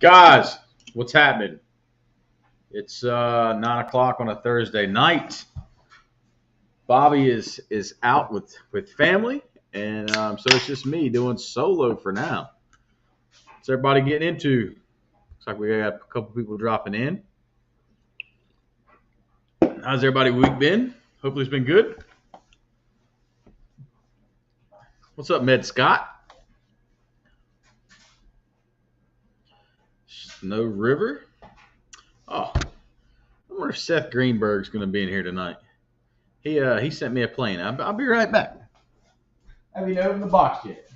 Guys, what's happening? It's 9 o'clock on a Thursday night. Bobby is out with family, and so it's just me doing solo for now. What's everybody getting into? Looks like we got a couple people dropping in. How's everybody week been? Hopefully it's been good. What's up, Med Scott? Snow River. Oh, I wonder if Seth Greenberg's going to be in here tonight. He sent me a plane. I'll be right back. Haven't even opened the box yet.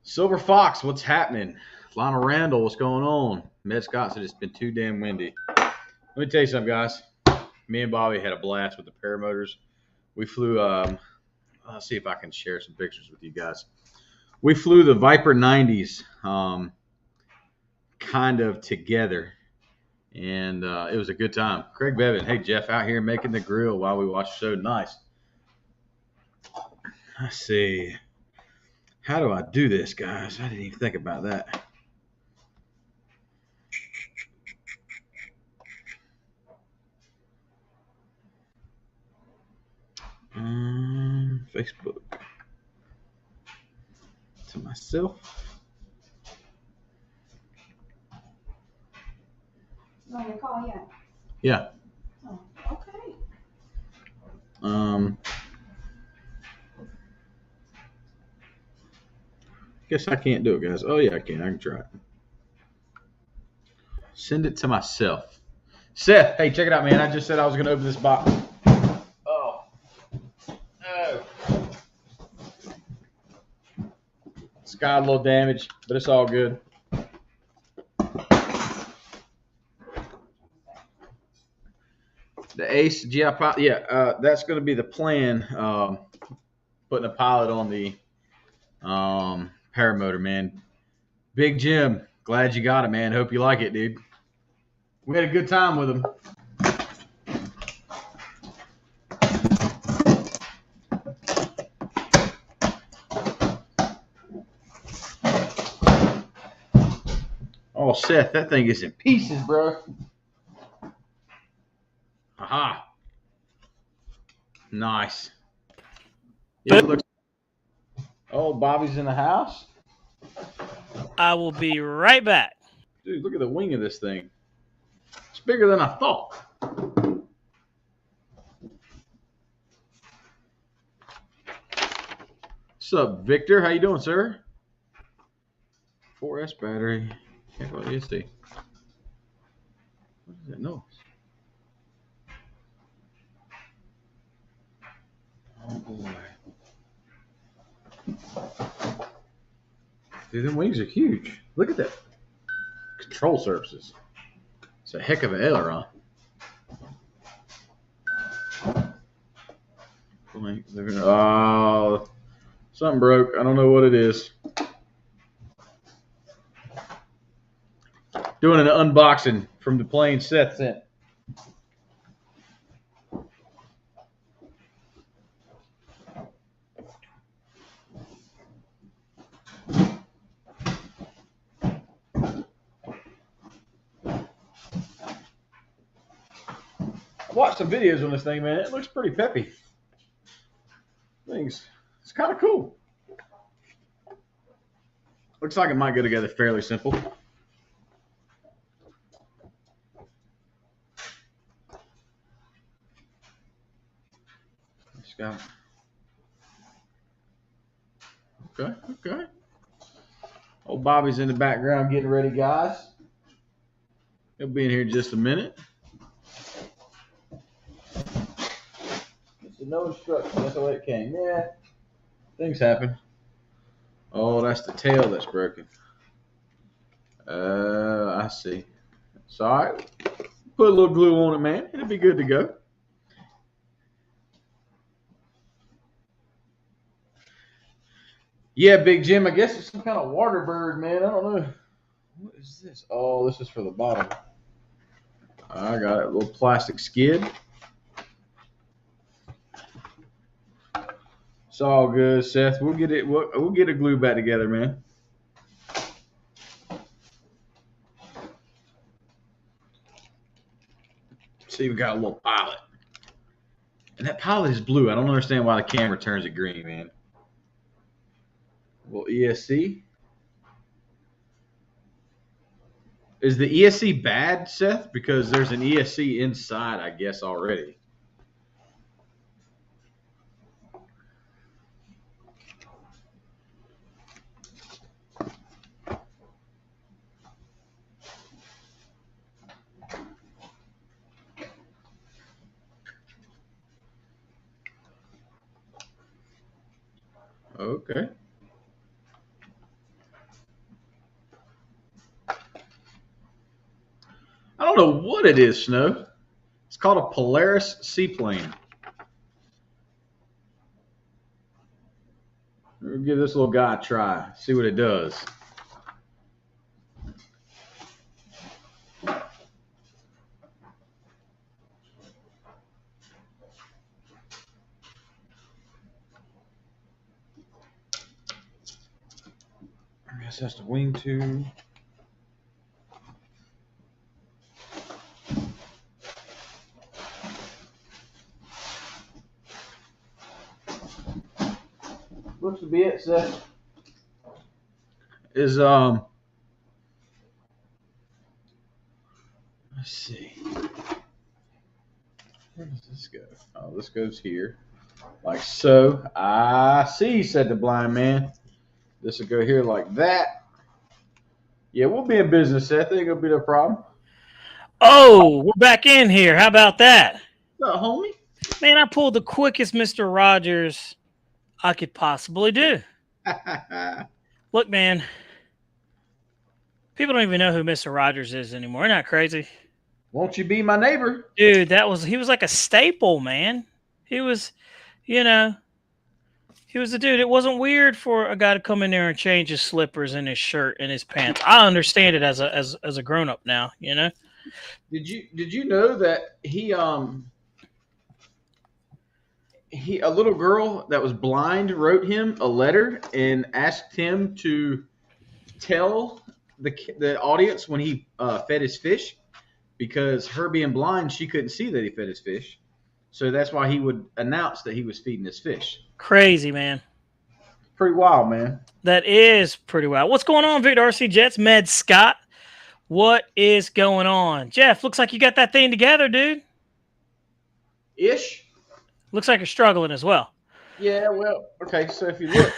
Silver Fox, what's happening? Lionel Randall, what's going on? Med Scott said it's been too damn windy. Let me tell you something, guys. Me and Bobby had a blast with the paramotors. We flew, let's see if I can share some pictures with you guys. We flew the Viper 90s kind of together, and it was a good time. Craig Bevan, hey, Jeff, out here making the grill while we watch the show. Nice. Let's see. How do I do this, guys? I didn't even think about that. Facebook. To myself. You want me to call you? Yeah. Oh, okay. Guess I can't do it, guys. Oh, yeah, I can. I can try it. Send it to myself. Seth, hey, check it out, man. I just said I was going to open this box. Oh. It's got a little damage, but it's all good. The Ace GI pilot, yeah, that's going to be the plan. Putting a pilot on the paramotor, man. Big Jim, glad you got it, man. Hope you like it, dude. We had a good time with him. Oh, Seth, that thing is in pieces, bro. Aha. Nice. Yeah, it looks. Oh, Bobby's in the house. I will be right back. Dude, look at the wing of this thing. It's bigger than I thought. What's up, Victor? How you doing, sir? 4S battery. Can't go ESD. What is that noise? Oh boy. Dude, them wings are huge. Look at that. Control surfaces. It's a heck of an aileron. Oh, something broke. I don't know what it is. Doing an unboxing from the plane Seth sent. I watched some videos on this thing, man. It looks pretty peppy. It's kind of cool. Looks like it might go together fairly simple. Okay. Old Bobby's in the background getting ready, guys. He'll be in here in just a minute. It's no instructions. That's the way it came. Yeah, things happen. Oh, that's the tail that's broken. I see. It's all right. Put a little glue on it, man. It'll be good to go. Yeah, Big Jim. I guess it's some kind of water bird, man. I don't know. What is this? Oh, this is for the bottom. I got it. A little plastic skid. It's all good, Seth. We'll get it. We'll get a glue back together, man. See, we got a little pilot, and that pilot is blue. I don't understand why the camera turns it green, man. Well, ESC. Is the ESC bad, Seth? Because there's an ESC inside, I guess, already. Okay. I don't know what it is, Snow. It's called a Polaris seaplane. We'll give this little guy a try. See what it does. I guess that's the wing tube. Looks to be it, Seth. Let's see. Where does this go? Oh, this goes here. Like so. I see, said the blind man. This will go here like that. Yeah, we'll be in business, Seth. Ain't gonna be no problem. Oh, we're back in here. How about that? What's up, homie? Man, I pulled the quickest Mr. Rogers I could possibly do. Look, man, people don't even know who Mr. Rogers is anymore. Isn't that crazy? Won't you be my neighbor? Dude, he was like a staple, man. He was, he was the dude. It wasn't weird for a guy to come in there and change his slippers and his shirt and his pants. I understand it as a grown up now, Did you know that a little girl that was blind wrote him a letter and asked him to tell the audience when he fed his fish, because her being blind, she couldn't see that he fed his fish. So that's why he would announce that he was feeding his fish. Crazy, man. Pretty wild, man. That is pretty wild. What's going on, Victor RC Jets? Med Scott. What is going on? Jeff, looks like you got that thing together, dude. Ish. Looks like you're struggling as well. Yeah, well, okay, so if you look,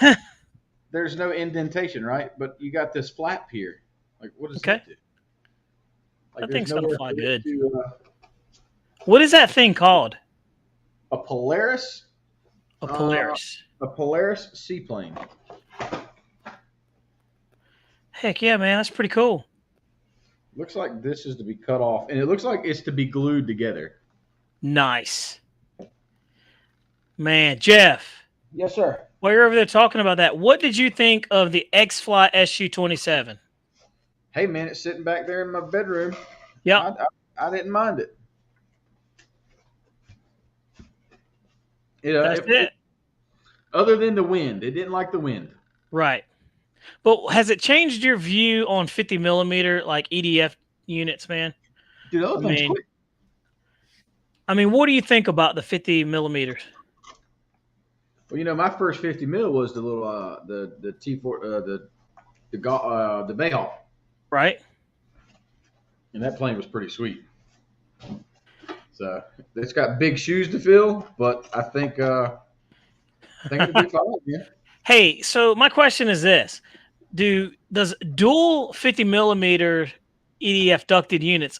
there's no indentation, right? But you got this flap here. Like, what does that do? Like, that thing's going to fly good. To, what is that thing called? A Polaris. A Polaris. A Polaris seaplane. Heck yeah, man. That's pretty cool. Looks like this is to be cut off, and it looks like it's to be glued together. Nice. Man, Jeff. Yes, sir. While you're over there talking about that, what did you think of the X-Fly SU-27? Hey, man, it's sitting back there in my bedroom. Yeah. I didn't mind it. That's it. Other than the wind. It didn't like the wind. Right. But has it changed your view on 50 millimeter like EDF units, man? Dude, those things quick. I mean, what do you think about the 50 millimeters? Well, my first 50 mil was the little the T4 the Bayhawk. Right. And that plane was pretty sweet. So it's got big shoes to fill, but I think it'll be fine, man. Hey, so my question is this: does dual 50 millimeter EDF ducted units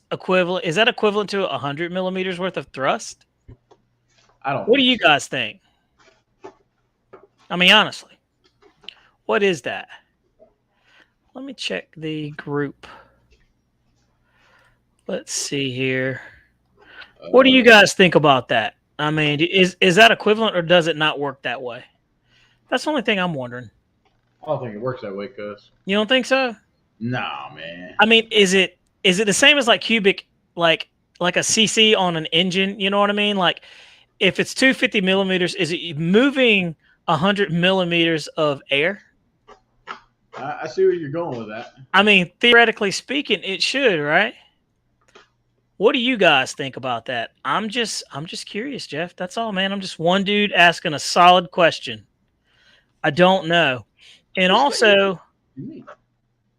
is that equivalent to 100 millimeters worth of thrust? I don't. What do you guys think? I mean, honestly, what is that? Let me check the group. Let's see here. What do you guys think about that? I mean, is that equivalent or does it not work that way? That's the only thing I'm wondering. I don't think it works that way, cuz. You don't think so? Nah, man. I mean, is it the same as like cubic, like a CC on an engine? You know what I mean? Like if it's 250 millimeters, is it moving 100 millimeters of air? I see where you're going with that. I mean, theoretically speaking, it should, right? What do you guys think about that? I'm just curious, Jeff. That's all, man. I'm just one dude asking a solid question. I don't know. And also,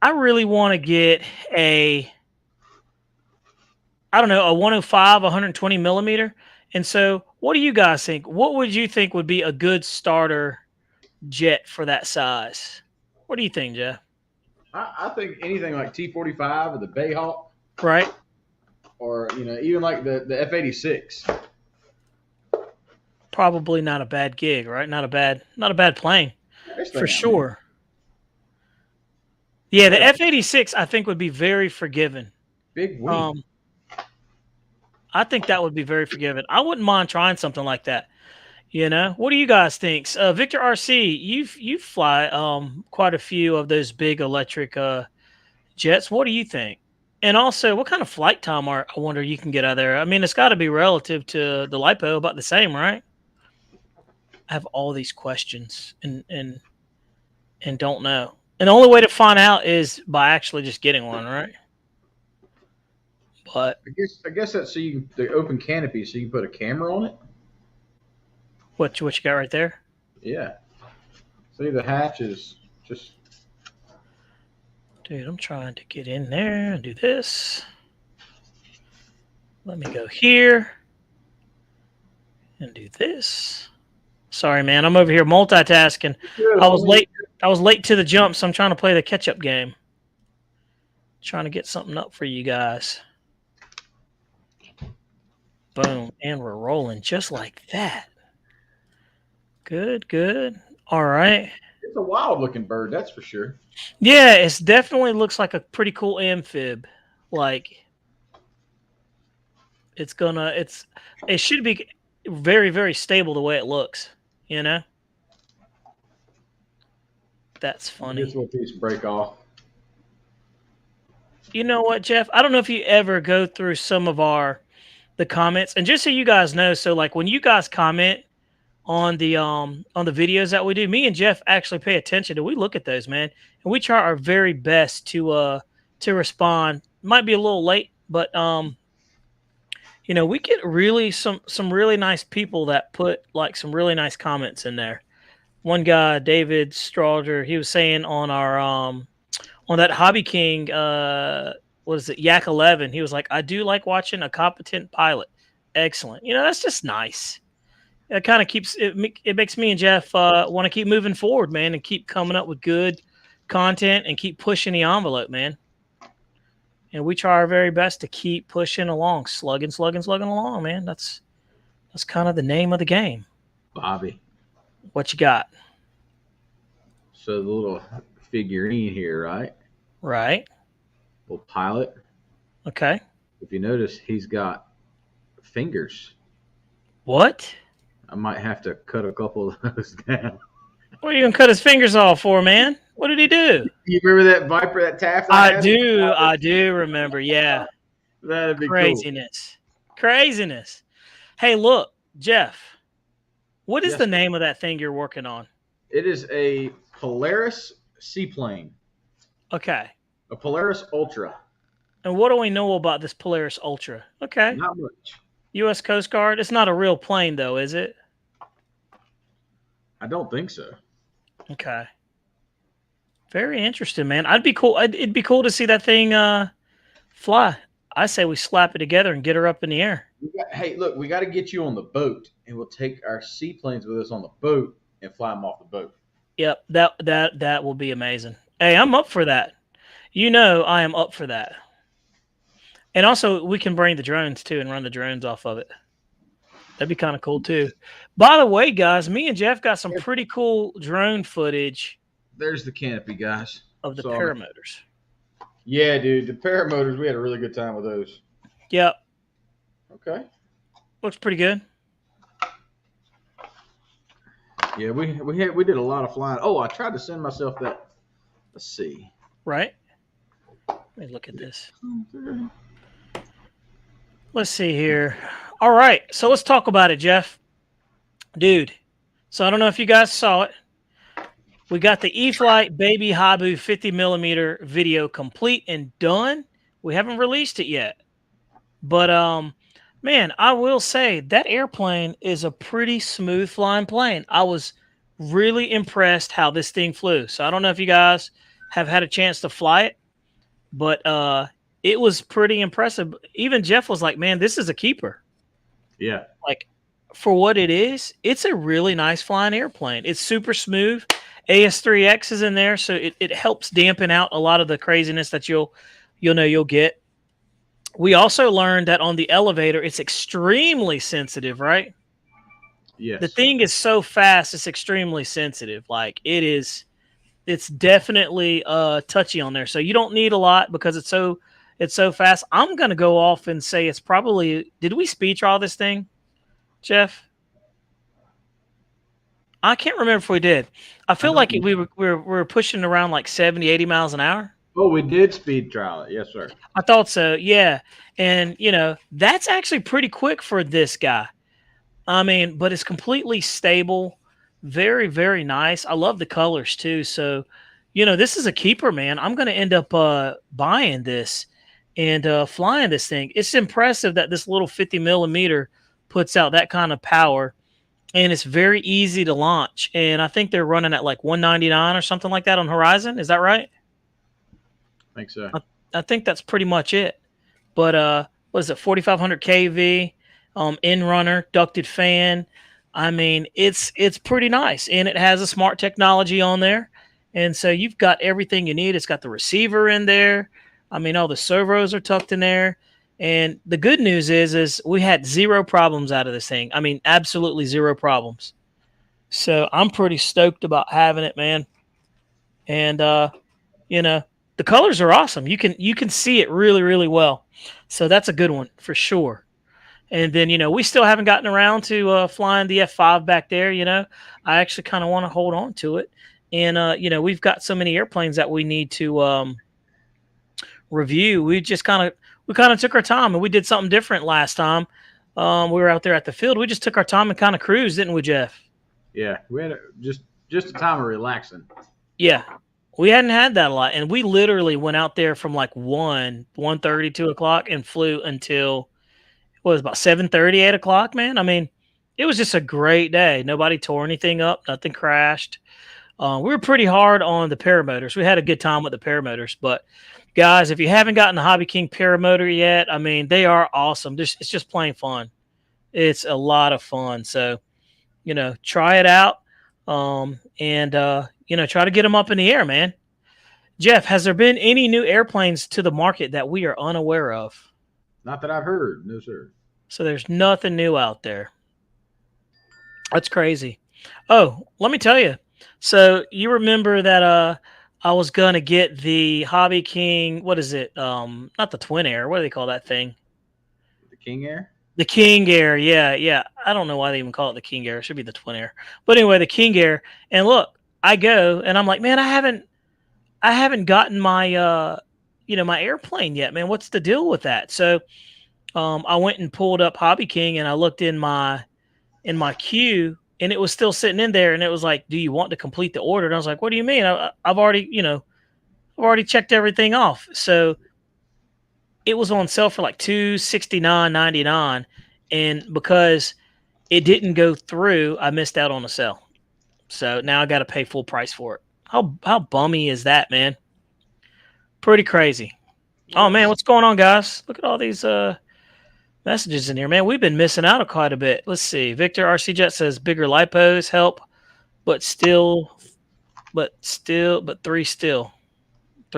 I really want to get I don't know, a 105, 120 millimeter. And so, what do you guys think? What would you think would be a good starter jet for that size? What do you think, Jeff? I think anything like T-45 or the Bayhawk, Right? or even like the F-86. Probably not a bad gig, right? Not a bad plane for sure. Yeah, the F-86 I think would be very forgiving. Big wing. I think that would be very forgiving. I wouldn't mind trying something like that. What do you guys think? Victor RC, you fly quite a few of those big electric jets. What do you think? And also, what kind of flight time I wonder you can get out of there? I mean, it's got to be relative to the LiPo, about the same, right? I have all these questions and don't know. And the only way to find out is by actually just getting one, right? But I guess that's so you can the open canopy, so you can put a camera on it. what you got right there? Yeah. See, the hatch is just. Dude, I'm trying to get in there and do this. Let me go here and do this. Sorry, man. I'm over here multitasking. I was late to the jump, so I'm trying to play the catch-up game. Trying to get something up for you guys. Boom. And we're rolling just like that. Good, good. All right. It's a wild-looking bird, that's for sure. Yeah, it definitely looks like a pretty cool amphib. Like, it should be very, very stable the way it looks, That's funny. This little piece break off. You know what, Jeff? I don't know if you ever go through some of the comments, and just so you guys know, so like when you guys comment on the videos that we do, me and Jeff actually pay attention to. We look at those, man, and we try our very best to respond. Might be a little late, but we get really some really nice people that put like some really nice comments in there. One guy, David Strauger, he was saying on our on that Hobby King, what is it, Yak 11? He was like, I do like watching a competent pilot. Excellent. That's just nice. It kind of keeps it. It makes me and Jeff want to keep moving forward, man, and keep coming up with good content and keep pushing the envelope, man. And we try our very best to keep pushing along, slugging along, man. That's kind of the name of the game. Bobby, what you got? So the little figurine here, right? Right. Little pilot. Okay. If you notice, he's got fingers. What? I might have to cut a couple of those down. What are you gonna cut his fingers off for, man? What did he do? You remember that Viper, that Taft? I do remember. Yeah. That'd be craziness. Cool. Craziness. Hey, look, Jeff. What is the name of that thing you're working on? It is a Polaris seaplane. Okay. A Polaris Ultra. And what do we know about this Polaris Ultra? Okay. Not much. U.S. Coast Guard. It's not a real plane, though, is it? I don't think so. Okay. Very interesting, man. It'd be cool to see that thing fly. I say we slap it together and get her up in the air. Hey, look, we got to get you on the boat, and we'll take our seaplanes with us on the boat and fly them off the boat. Yep, that will be amazing. Hey, I'm up for that. I am up for that. And also, we can bring the drones, too, and run the drones off of it. That'd be kind of cool, too. By the way, guys, me and Jeff got some pretty cool drone footage. There's the canopy, guys. Of the paramotors. Yeah, dude. The paramotors, we had a really good time with those. Yep. Okay. Looks pretty good. Yeah, we did a lot of flying. Oh, I tried to send myself that. Let's see. right? Let me look at this. Let's see here. All right, so let's talk about it, Jeff. Dude, so I don't know if you guys saw it. We got the E-Flite Baby Habu 50mm video complete and done. We haven't released it yet. But man, I will say that airplane is a pretty smooth flying plane. I was really impressed how this thing flew. So I don't know if you guys have had a chance to fly it, but it was pretty impressive. Even Jeff was like, "Man, this is a keeper." Yeah. Like for what it is, it's a really nice flying airplane. It's super smooth. AS3X is in there, so it helps dampen out a lot of the craziness that you'll get. We also learned that on the elevator, it's extremely sensitive, right? Yes. The thing is so fast, it's extremely sensitive. Like it's definitely touchy on there. So you don't need a lot because it's so fast. I'm gonna go off and say it's probably. Did we speed draw this thing, Jeff? I can't remember if we did. I feel like we were pushing around like 70, 80 miles an hour. Oh, we did speed trial it. Yes, sir. I thought so. Yeah. And, that's actually pretty quick for this guy. I mean, but it's completely stable. Very, very nice. I love the colors too. So, this is a keeper, man. I'm going to end up buying this and flying this thing. It's impressive that this little 50mm puts out that kind of power. And it's very easy to launch. And I think they're running at like 199 or something like that on Horizon. Is that right? I think so. I think that's pretty much it. But what is it, 4,500 kV, in runner, ducted fan. I mean, it's pretty nice, and it has a smart technology on there, and so you've got everything you need. It's got the receiver in there. I mean, all the servos are tucked in there. And the good news is we had zero problems out of this thing. I mean, absolutely zero problems. So I'm pretty stoked about having it, man. And the colors are awesome. You can see it really, really well. So that's a good one for sure. And then, we still haven't gotten around to flying the F5 back there. I actually kind of want to hold on to it. And, we've got so many airplanes that we need to review. We kind of took our time, and we did something different last time. We were out there at the field. We just took our time and kind of cruised, didn't we, Jeff? Yeah, we had just a time of relaxing. Yeah, we hadn't had that a lot, and we literally went out there from like 1:30, 2 o'clock, and flew until it was about 7:30, 8 o'clock. Man, I mean, it was just a great day. Nobody tore anything up. Nothing crashed. We were pretty hard on the paramotors. We had a good time with the paramotors, but guys, if you haven't gotten the Hobby King paramotor yet, I mean, they are awesome. It's just plain fun. It's a lot of fun. So, try it out, and try to get them up in the air, man. Jeff, has there been any new airplanes to the market that we are unaware of? Not that I've heard. No, sir. So there's nothing new out there. That's crazy. Oh, let me tell you. So you remember that I was going to get the Hobby King, what is it? Not the Twin Air. What do they call that thing? The King Air? The King Air. Yeah. I don't know why they even call it the King Air. It should be the Twin Air. But anyway, the King Air. And look, I go and I'm like, man, I haven't gotten my, my airplane yet, man. What's the deal with that? So I went and pulled up Hobby King, and I looked in my queue, and it was still sitting in there, and it was like, do you want to complete the order? And I was like, what do you mean? I've already checked everything off. So it was on sale for like $269.99. And because it didn't go through, I missed out on the sale. So now I got to pay full price for it. How bummy is that, man? Pretty crazy. Oh man, what's going on, guys? Look at all these messages in here, man. We've been missing out quite a bit. Let's see. Victor RC Jet says bigger lipos help, but 3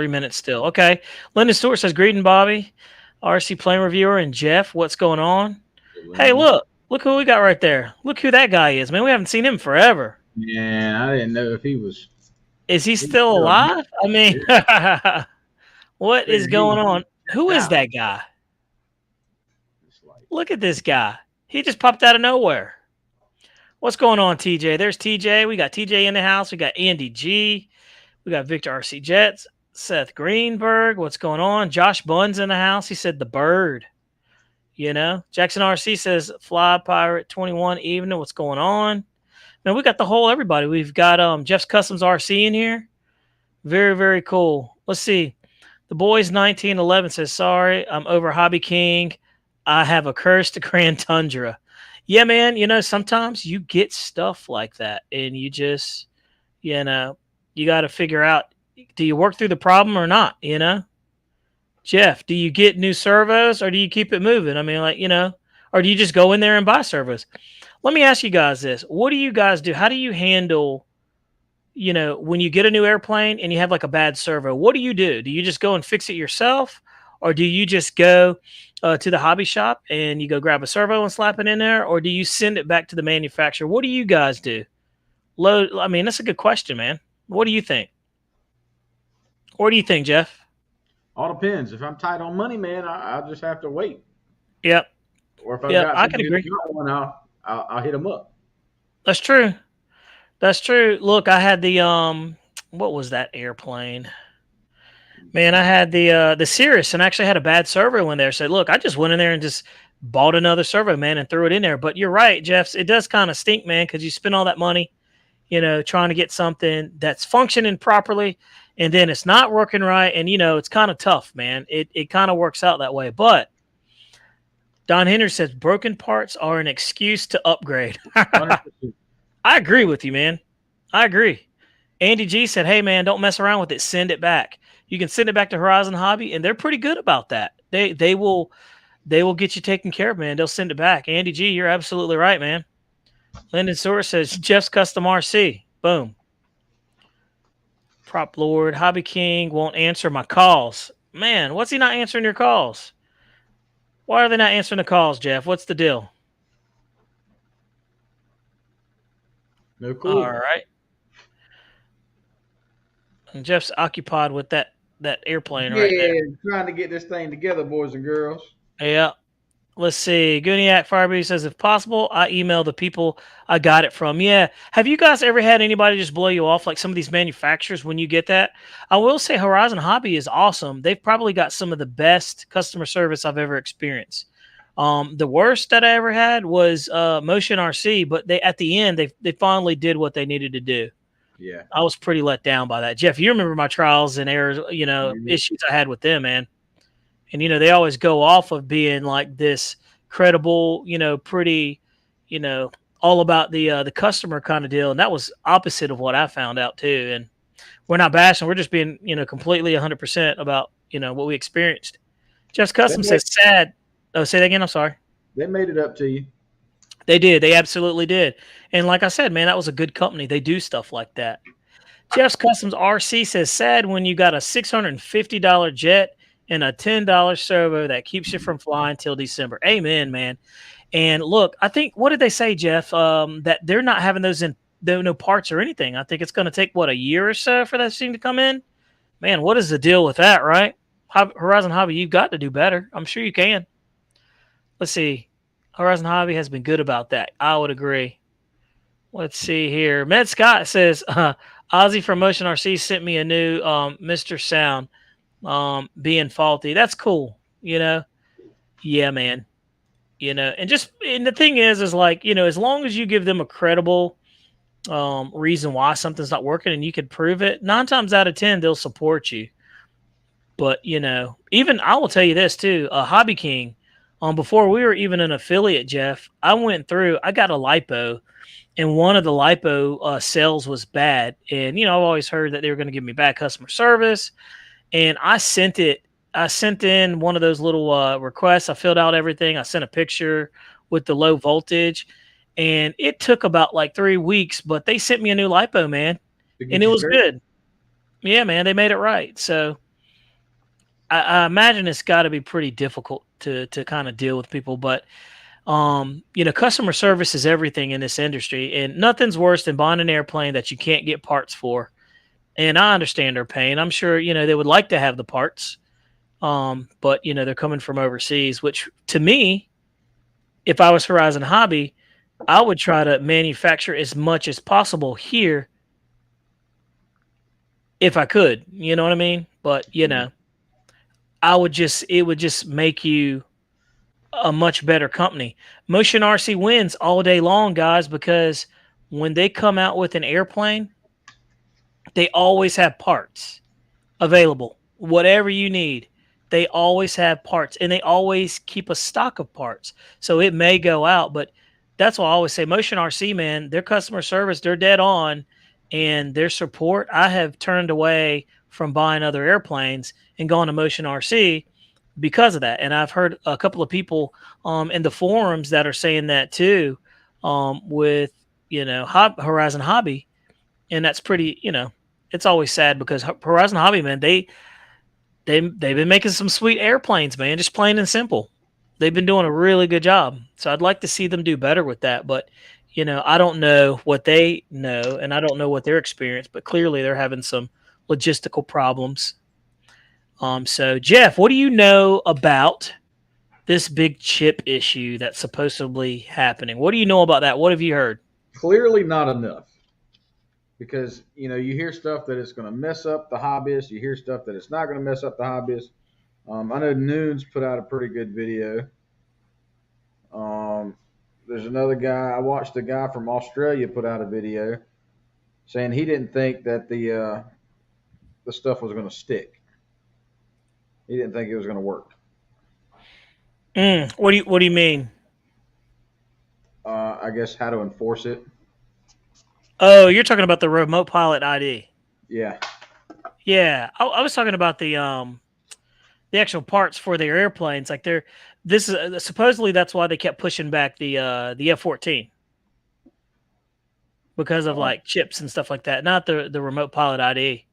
minutes still. Okay. Lyndon Stewart says greeting, Bobby, RC plane reviewer, and Jeff. What's going on? Hey, look who we got right there. Look who that guy is, man. We haven't seen him forever. Man, I didn't know if he was. Is he still alive? I mean, what is going on? Who is that guy? Look at this guy. He just popped out of nowhere. What's going on, TJ? There's TJ. We got TJ in the house. We got Andy G. We got Victor RC Jets. Seth Greenberg. What's going on? Josh Bunn's in the house. He said the bird. Jackson RC says Fly Pirate 21 evening. What's going on? Man, we got the whole everybody. We've got Jeff's Customs RC in here. Very, very cool. Let's see. The boys 1911 says, sorry, I'm over Hobby King. I have a cursed Grand Tundra. Yeah, man, sometimes you get stuff like that and you just, you got to figure out, do you work through the problem or not, Jeff, do you get new servos or do you keep it moving? I mean, or do you just go in there and buy servos? Let me ask you guys this. What do you guys do? How do you handle, when you get a new airplane and you have like a bad servo? What do you do? Do you just go and fix it yourself? Or do you just go to the hobby shop and you go grab a servo and slap it in there? Or do you send it back to the manufacturer? What do you guys do? That's a good question, man. What do you think? What do you think, Jeff? All depends. If I'm tight on money, man, I'll just have to wait. Yep. Or if I've got I can agree. One, I'll hit them up. That's true. That's true. Look, I had the what was that airplane? Man, I had the Cirrus and actually had a bad servo in there. So look, I just went in there and just bought another servo, man, and threw it in there. But you're right, Jeff. It does kind of stink, man, because you spend all that money, trying to get something that's functioning properly, and then it's not working right, and it's kind of tough, man. It kind of works out that way. But Don Henry says broken parts are an excuse to upgrade. I agree with you, man. I agree. Andy G said, hey, man, don't mess around with it. Send it back. You can send it back to Horizon Hobby, and they're pretty good about that. They will get you taken care of, man. They'll send it back. Andy G, you're absolutely right, man. Lyndon Soares says, Jeff's Custom RC. Boom. Prop Lord, Hobby King won't answer my calls. Man, what's he not answering your calls? Why are they not answering the calls, Jeff? What's the deal? No clue. All right. And Jeff's occupied with that airplane right there. Trying to get this thing together, boys and girls. Yeah. Let's see. Gooniac Firebeast says, if possible, I email the people I got it from. Yeah. Have you guys ever had anybody just blow you off like some of these manufacturers when you get that? I will say Horizon Hobby is awesome. They've probably got some of the best customer service I've ever experienced. The worst that I ever had was Motion RC, but at the end they finally did what they needed to do. Yeah. I was pretty let down by that. Jeff, you remember my trials and errors, issues I had with them, man. And, they always go off of being like this credible, pretty, all about the customer kind of deal. And that was opposite of what I found out too. And we're not bashing. We're just being, completely 100% about, what we experienced. Jeff's Custom says sad. Oh, say that again. I'm sorry. They made it up to you. They did. They absolutely did. And like I said, man, that was a good company. They do stuff like that. Jeff's Customs RC says sad when you got a $650 jet and a $10 servo that keeps you from flying till December. Amen, man. And look, I think, what did they say, Jeff? That they're not having those in no parts or anything. I think it's going to take, a year or so for that thing to come in? Man, what is the deal with that, right? Horizon Hobby, you've got to do better. I'm sure you can. Let's see. Horizon Hobby has been good about that. I would agree. Let's see here. Med Scott says, Ozzy from Motion RC sent me a new Mr. Sound being faulty. That's cool. Yeah, man. And the thing is like, as long as you give them a credible reason why something's not working and you can prove it, 9 times out of 10, they'll support you. But, even I will tell you this too, Hobby King, before we were even an affiliate, Jeff, I went through, I got a LiPo, and one of the LiPo cells was bad. And, I've always heard that they were going to give me bad customer service. And I sent in one of those little requests. I filled out everything. I sent a picture with the low voltage. And it took about like 3 weeks, but they sent me a new LiPo, man. And it was good. Yeah, man, they made it right. So I imagine it's got to be pretty difficult to kind of deal with people. But, customer service is everything in this industry. And nothing's worse than buying an airplane that you can't get parts for. And I understand their pain. I'm sure, they would like to have the parts. But, they're coming from overseas, which to me, if I was Horizon Hobby, I would try to manufacture as much as possible here if I could. You know what I mean? But you know, it would just make you a much better company. Motion RC wins all day long, guys, because when they come out with an airplane, they always have parts available. Whatever you need, they always have parts and they always keep a stock of parts. So it may go out, but that's why I always say Motion RC, man, their customer service, they're dead on, and their support. I have turned away from buying other airplanes and gone to Motion RC because of that. And I've heard a couple of people in the forums that are saying that too, with Horizon Hobby, and that's pretty. It's always sad because Horizon Hobby, man, they've been making some sweet airplanes, man, just plain and simple. They've been doing a really good job. So I'd like to see them do better with that. But, I don't know what they know and I don't know what their experience, but clearly they're having some logistical problems. So Jeff, what do you know about this big chip issue that's supposedly happening? What do you know about that? What have you heard? Clearly not enough. Because you hear stuff that it's going to mess up the hobbyist. You hear stuff that it's not going to mess up the hobbyist. I know Noons put out a pretty good video. There's another guy. I watched a guy from Australia put out a video saying he didn't think that the stuff was going to stick. He didn't think it was going to work. What do you mean? I guess how to enforce it. Oh, you're talking about the remote pilot ID. Yeah. Yeah, I was talking about the actual parts for their airplanes. Like this is supposedly that's why they kept pushing back the F-14 because of like chips and stuff like that. Not the remote pilot ID.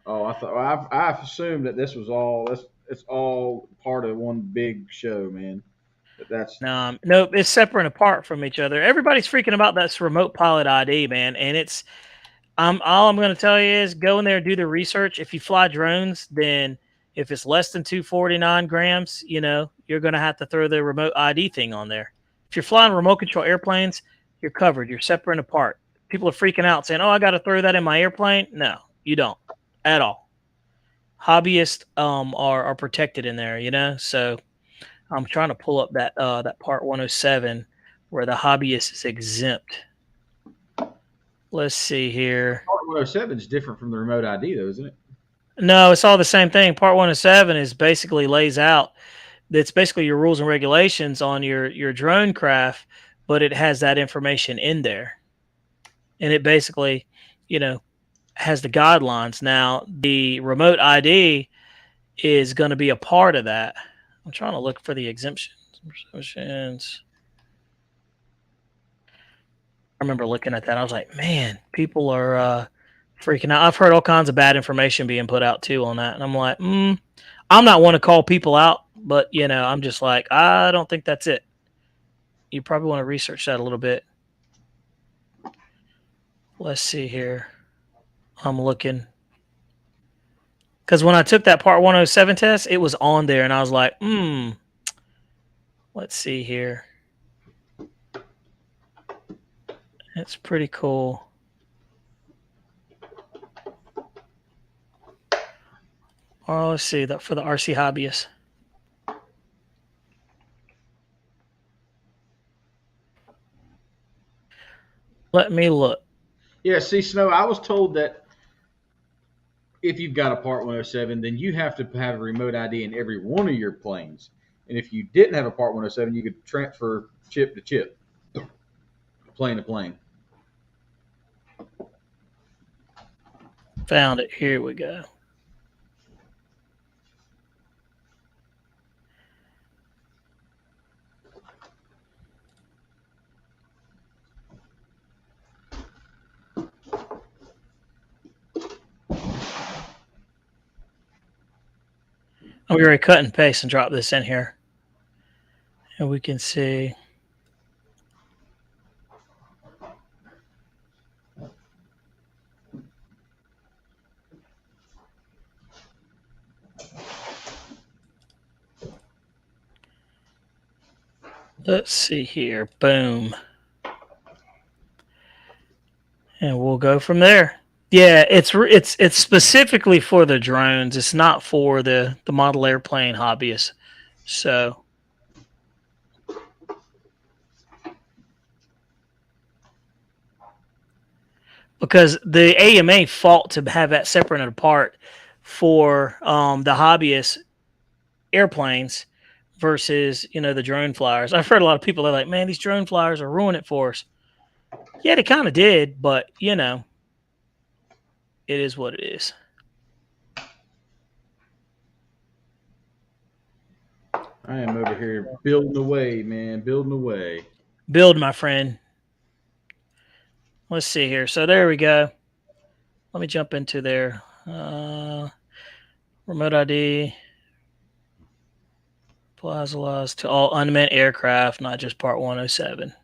Oh, I've assumed that this was all it's all part of one big show, man. But that's no, it's separate and apart from each other. Everybody's freaking about this remote pilot ID, man, and it's all I'm going to tell you is go in there and do the research. If you fly drones, then if it's less than 249 grams, you're going to have to throw the remote ID thing on there. If you're flying remote control airplanes, you're covered. You're separate and apart. People are freaking out saying, "Oh, I got to throw that in my airplane." No, you don't at all. Hobbyists are protected in there, So I'm trying to pull up that part 107 where the hobbyist is exempt. Let's see here. Part 107 is different from the remote ID, though, isn't it? No, it's all the same thing. Part 107 is basically lays out. It's basically your rules and regulations on your drone craft, but it has that information in there, and it basically, has the guidelines. Now, the remote ID is going to be a part of that. I'm trying to look for the exemptions. I remember looking at that. I was like, man, people are freaking out. I've heard all kinds of bad information being put out too on that. And I'm like, I'm not one to call people out, but I'm just like, I don't think that's it. You probably want to research that a little bit. Let's see here. I'm looking. Because when I took that part 107 test, it was on there and I was like, let's see here. It's pretty cool. Oh, let's see that for the RC hobbyists. Let me look. Yeah, see, Snow, I was told that if you've got a Part 107, then you have to have a remote ID in every one of your planes. And if you didn't have a Part 107, you could transfer chip to chip, plane to plane. Found it. Here we go. I'm going to cut and paste and drop this in here. And we can see. Let's see here. Boom. and we'll go from there. Yeah, it's specifically for the drones. It's not for the model airplane hobbyists. So because the AMA fought to have that separate and apart for the hobbyist airplanes versus the drone flyers. I've heard a lot of people are like, man, these drone flyers are ruining it for us. Yeah, they kind of did, but it is what it is. I am over here building away, man, building away. Build, my friend. Let's see here. So there we go. Let me jump into there. Remote ID applies laws to all unmanned aircraft, not just Part 107.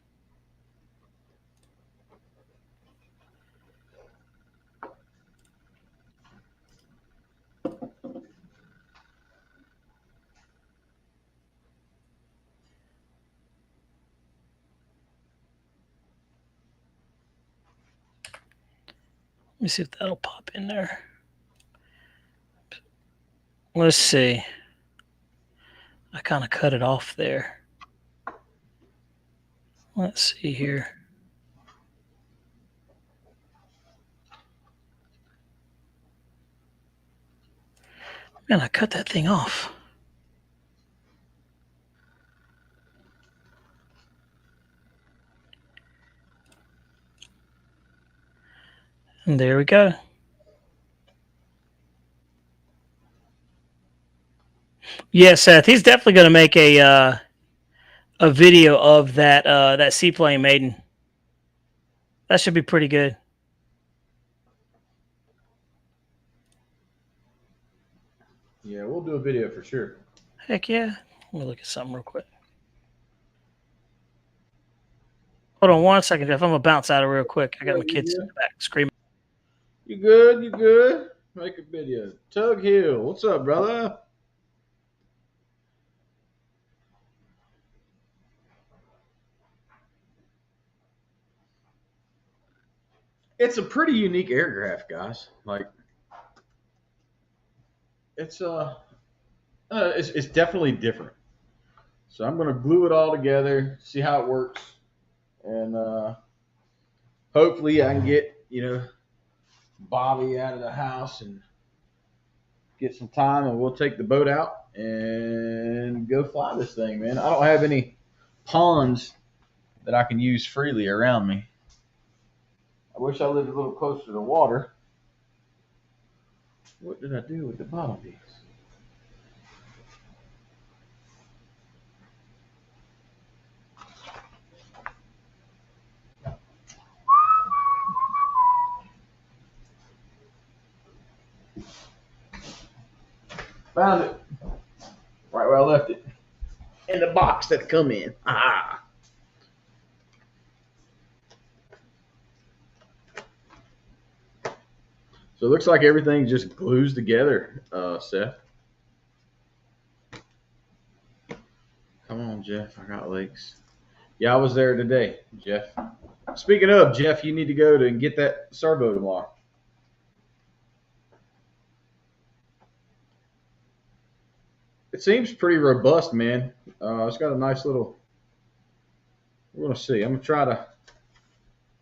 Let me see if that'll pop in there. Let's see. I kind of cut it off there. Let's see here. Man, I cut that thing off. And there we go. Yeah, Seth, he's definitely going to make a video of that seaplane maiden. That should be pretty good. Yeah, we'll do a video for sure. Heck yeah. Let me look at something real quick. Hold on 1 second, Jeff. I'm going to bounce out of real quick. I got my kids in the back screaming. You good? You good? Make a video. Tug Hill, what's up, brother? It's a pretty unique aircraft, guys. Like, it's definitely different. So I'm gonna glue it all together, see how it works, and hopefully I can get Bobby out of the house and get some time, and we'll take the boat out and go fly this thing, man. I don't have any ponds that I can use freely around me. I wish I lived a little closer to the water. What did I do with the bottom piece? Found it. Right where I left it. In the box that come in. Ah. So it looks like everything just glues together, Seth. Come on, Jeff. I got legs. Yeah, I was there today, Jeff. Speaking of, Jeff, you need to go to and get that servo tomorrow. It seems pretty robust, man. It's got a nice little. We're gonna see. I'm gonna try to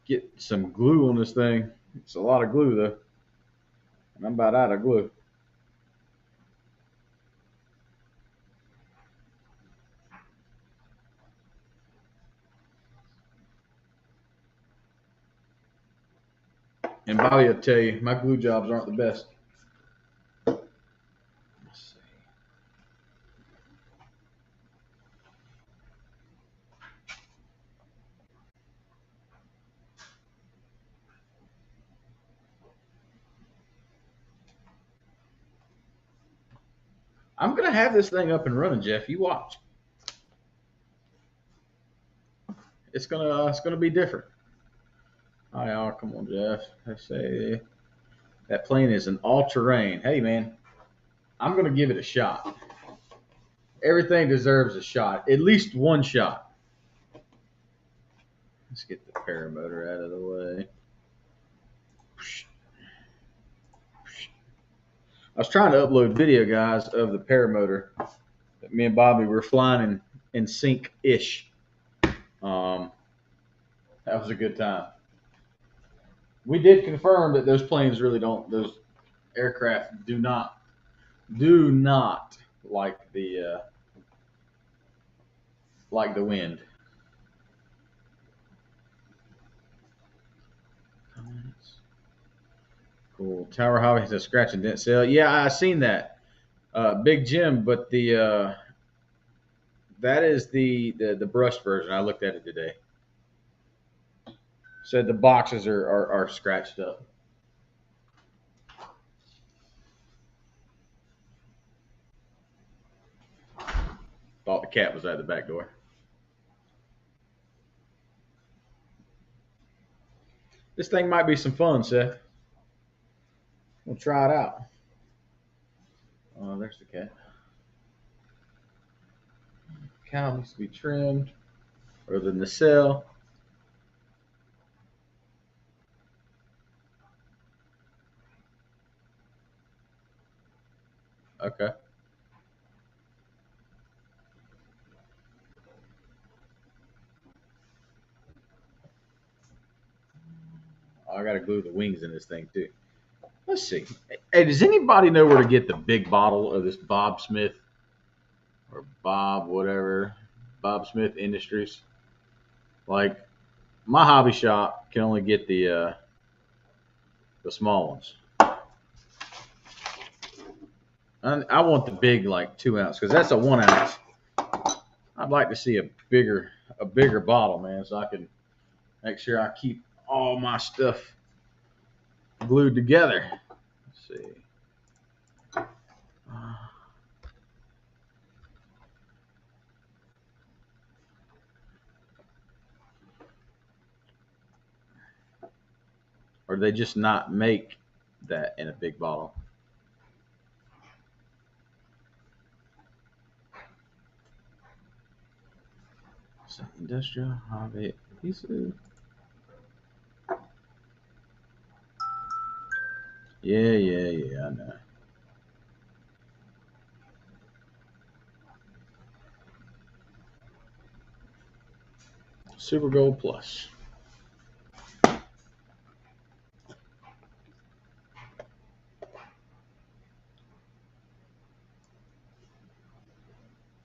get some glue on this thing. It's a lot of glue though, and I'm about out of glue. And Bobby will tell you, my glue jobs aren't the best. I'm gonna have this thing up and running, Jeff. You watch. It's gonna be different. All right, come on, Jeff. I say that plane is an all-terrain. Hey, man, I'm gonna give it a shot. Everything deserves a shot, at least one shot. Let's get the paramotor out of the way. I was trying to upload video, guys, of the paramotor that me and Bobby were flying in sync-ish. That was a good time. We did confirm that those planes really don't, those aircraft do not like the wind. Cool. Tower Hobby has a scratch and dent sale. Yeah, I seen that. Big Jim, but that is the brushed version. I looked at it today. Said the boxes are scratched up. Thought the cat was at the back door. This thing might be some fun, Seth. We'll try it out. Oh, there's the cat. Cow needs to be trimmed, or the nacelle. Okay. Oh, I gotta glue the wings in this thing too. Let's see. Hey, does anybody know where to get the big bottle of this Bob Smith or Bob whatever, Bob Smith Industries? Like my hobby shop can only get the small ones. And I want the big like 2 ounce because that's a 1 ounce. I'd like to see a bigger bottle, man, so I can make sure I keep all my stuff glued together. Let's see. Or do they just not make that in a big bottle? Industrial hobby adhesive. Yeah, I know. Super Gold Plus. I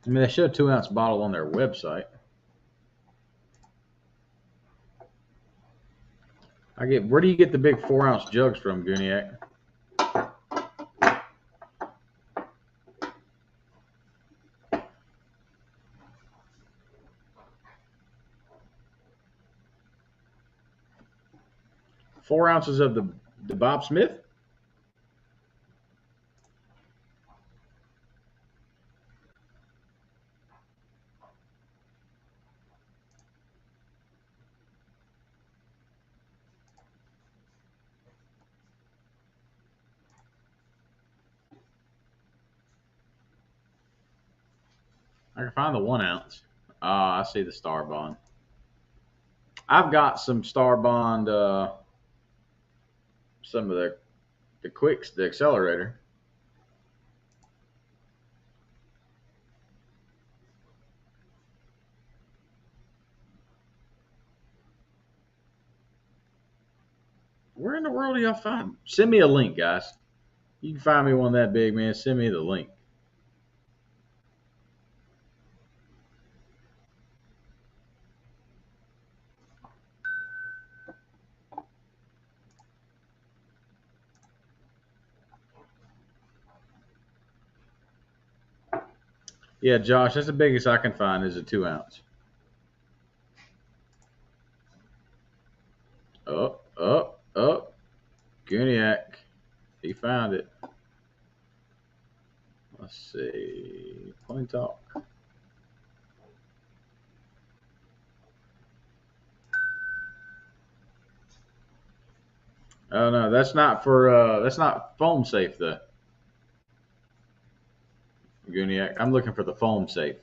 mean, they show a 2 ounce bottle on their website. Where do you get the big 4 ounce jugs from, Guniac? Four ounces of the Bob Smith? I can find the 1 ounce. I see the Star Bond. I've got some Star Bond, some of the quicks, the accelerator. Where in the world do y'all find? Send me a link, guys. You can find me one that big, man. Send me the link. Yeah, Josh, that's the biggest I can find is a 2 ounce. Up. Guniac. He found it. Let's see. Point talk. Oh no, that's not foam safe though. Guniac. I'm looking for the foam safe.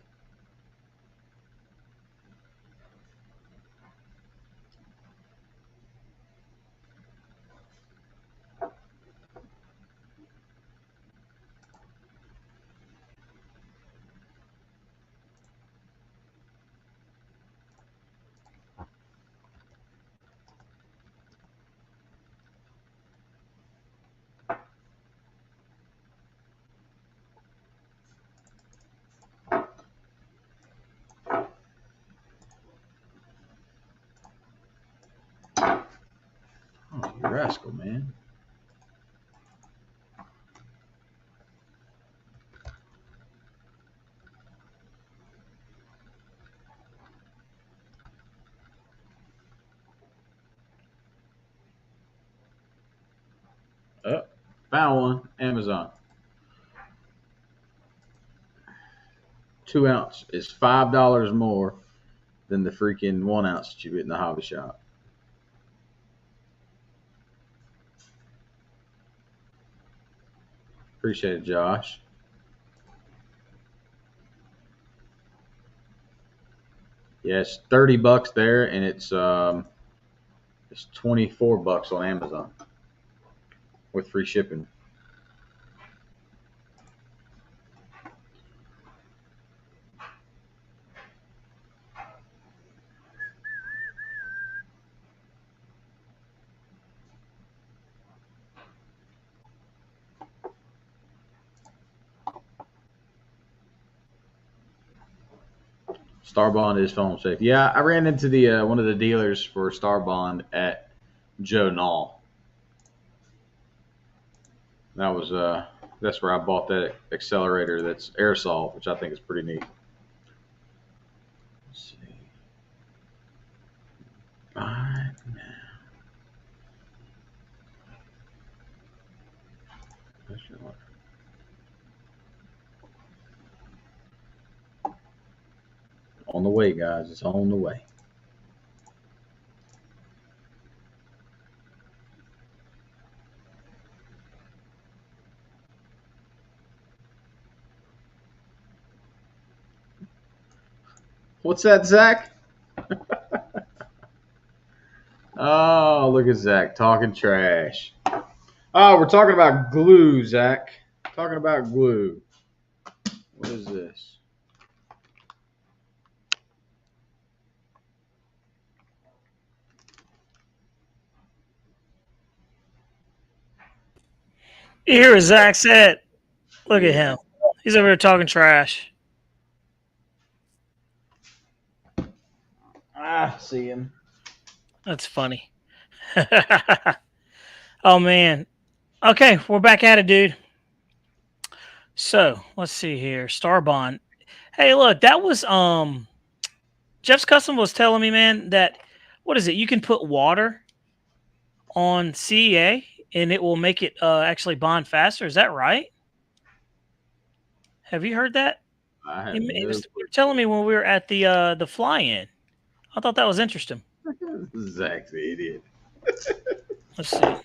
rascal, man. Oh, found one. Amazon. 2 ounce is $5 more than the freaking 1 ounce that you get in the hobby shop. Appreciate it, Josh. Yeah, it's $30 there, and it's $24 on Amazon with free shipping. Star Bond is phone safe. Yeah, I ran into the one of the dealers for Star Bond at Joe Nall. That was that's where I bought that accelerator that's aerosol, which I think is pretty neat. Let's see. Right now. On the way, guys. It's on the way. What's that, Zach? Oh, look at Zach talking trash. Oh, we're talking about glue, Zach. Talking about glue. What is this? Here is Zach said. Look at Yeah. him. He's over here talking trash. I see him. That's funny. Oh man. Okay, we're back at it, dude. So let's see here. Star Bond. Hey, look, that was Jeff's Custom was telling me, man, that what is it? You can put water on CEA and it will make it actually bond faster. Is that right? Have you heard that? I have He no. was telling me when we were at the fly-in. I thought that was interesting. Zach's the idiot. Let's see.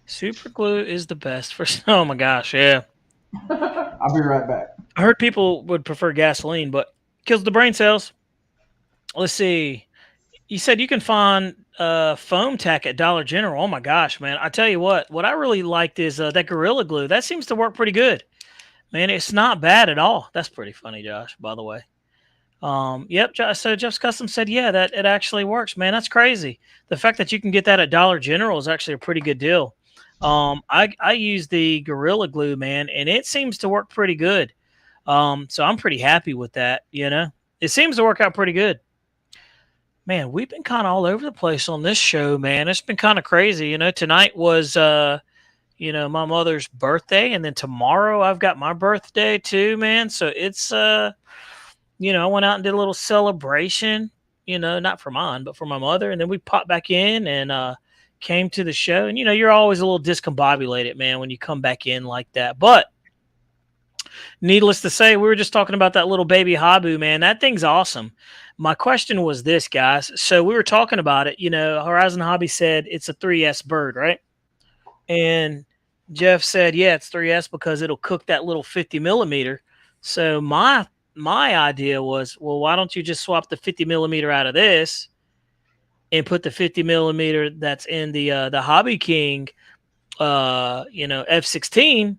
Super glue is the best for. Oh my gosh, yeah. I'll be right back. I heard people would prefer gasoline, but kills the brain cells. Let's see. You said you can find foam tack at Dollar General. Oh my gosh, man! I tell you what I really liked is that Gorilla Glue. That seems to work pretty good, man. It's not bad at all. That's pretty funny, Josh. By the way. Yep. So Jeff's Custom said, yeah, that it actually works, man. That's crazy. The fact that you can get that at Dollar General is actually a pretty good deal. I use the Gorilla Glue, man, and it seems to work pretty good. So I'm pretty happy with that. You know, it seems to work out pretty good. Man, we've been kind of all over the place on this show, man. It's been kind of crazy. You know, tonight was, you know, my mother's birthday, and then tomorrow I've got my birthday too, man. So it's, you know, I went out and did a little celebration, you know, not for mine, but for my mother. And then we popped back in and came to the show. And, you know, you're always a little discombobulated, man, when you come back in like that. But needless to say, we were just talking about that little baby Habu, man. That thing's awesome. My question was this, guys. So we were talking about it. You know, Horizon Hobby said it's a 3S bird, right? And Jeff said, yeah, it's 3S because it'll cook that little 50 millimeter. So my idea was, well, why don't you just swap the 50 millimeter out of this and put the 50 millimeter that's in the Hobby King, you know, F16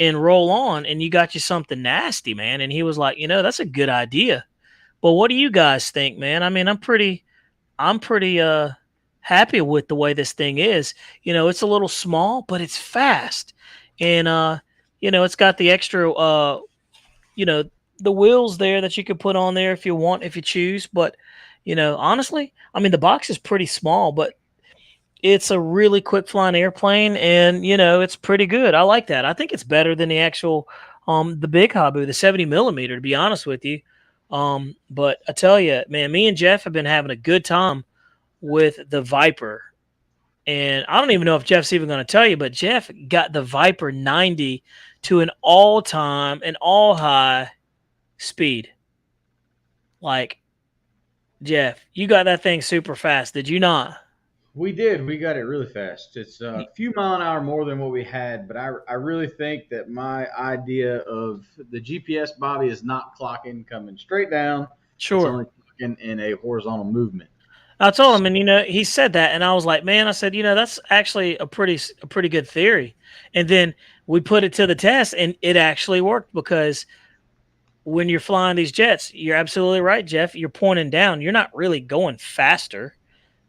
and roll on, and you got you something nasty, man. And he was like, you know, that's a good idea. But what do you guys think, man? I mean, I'm pretty happy with the way this thing is. You know, it's a little small, but it's fast, and you know, it's got the extra, you know, the wheels there that you could put on there if you want, if you choose. But, you know, honestly, I mean, the box is pretty small, but It's a really quick flying airplane, and it's pretty good. I like that. I think it's better than the actual the big Habu, the 70 millimeter. To be honest with you, but I tell you, man, me and Jeff have been having a good time with the Viper, and I don't even know if Jeff's even going to tell you, but Jeff got the Viper 90 to an all-time and all-high speed. Like, Jeff, you got that thing super fast, did you not? We did. We got it really fast. It's a few mile an hour more than what we had, but I really think that my idea of the GPS, Bobby, is not clocking coming straight down. It's Sure. only clocking in a horizontal movement. I told him, and he said that, and I was like, man, I said, that's actually a pretty good theory. And then we put it to the test, and it actually worked because when you're flying these jets, you're absolutely right, Jeff. You're pointing down. You're not really going faster,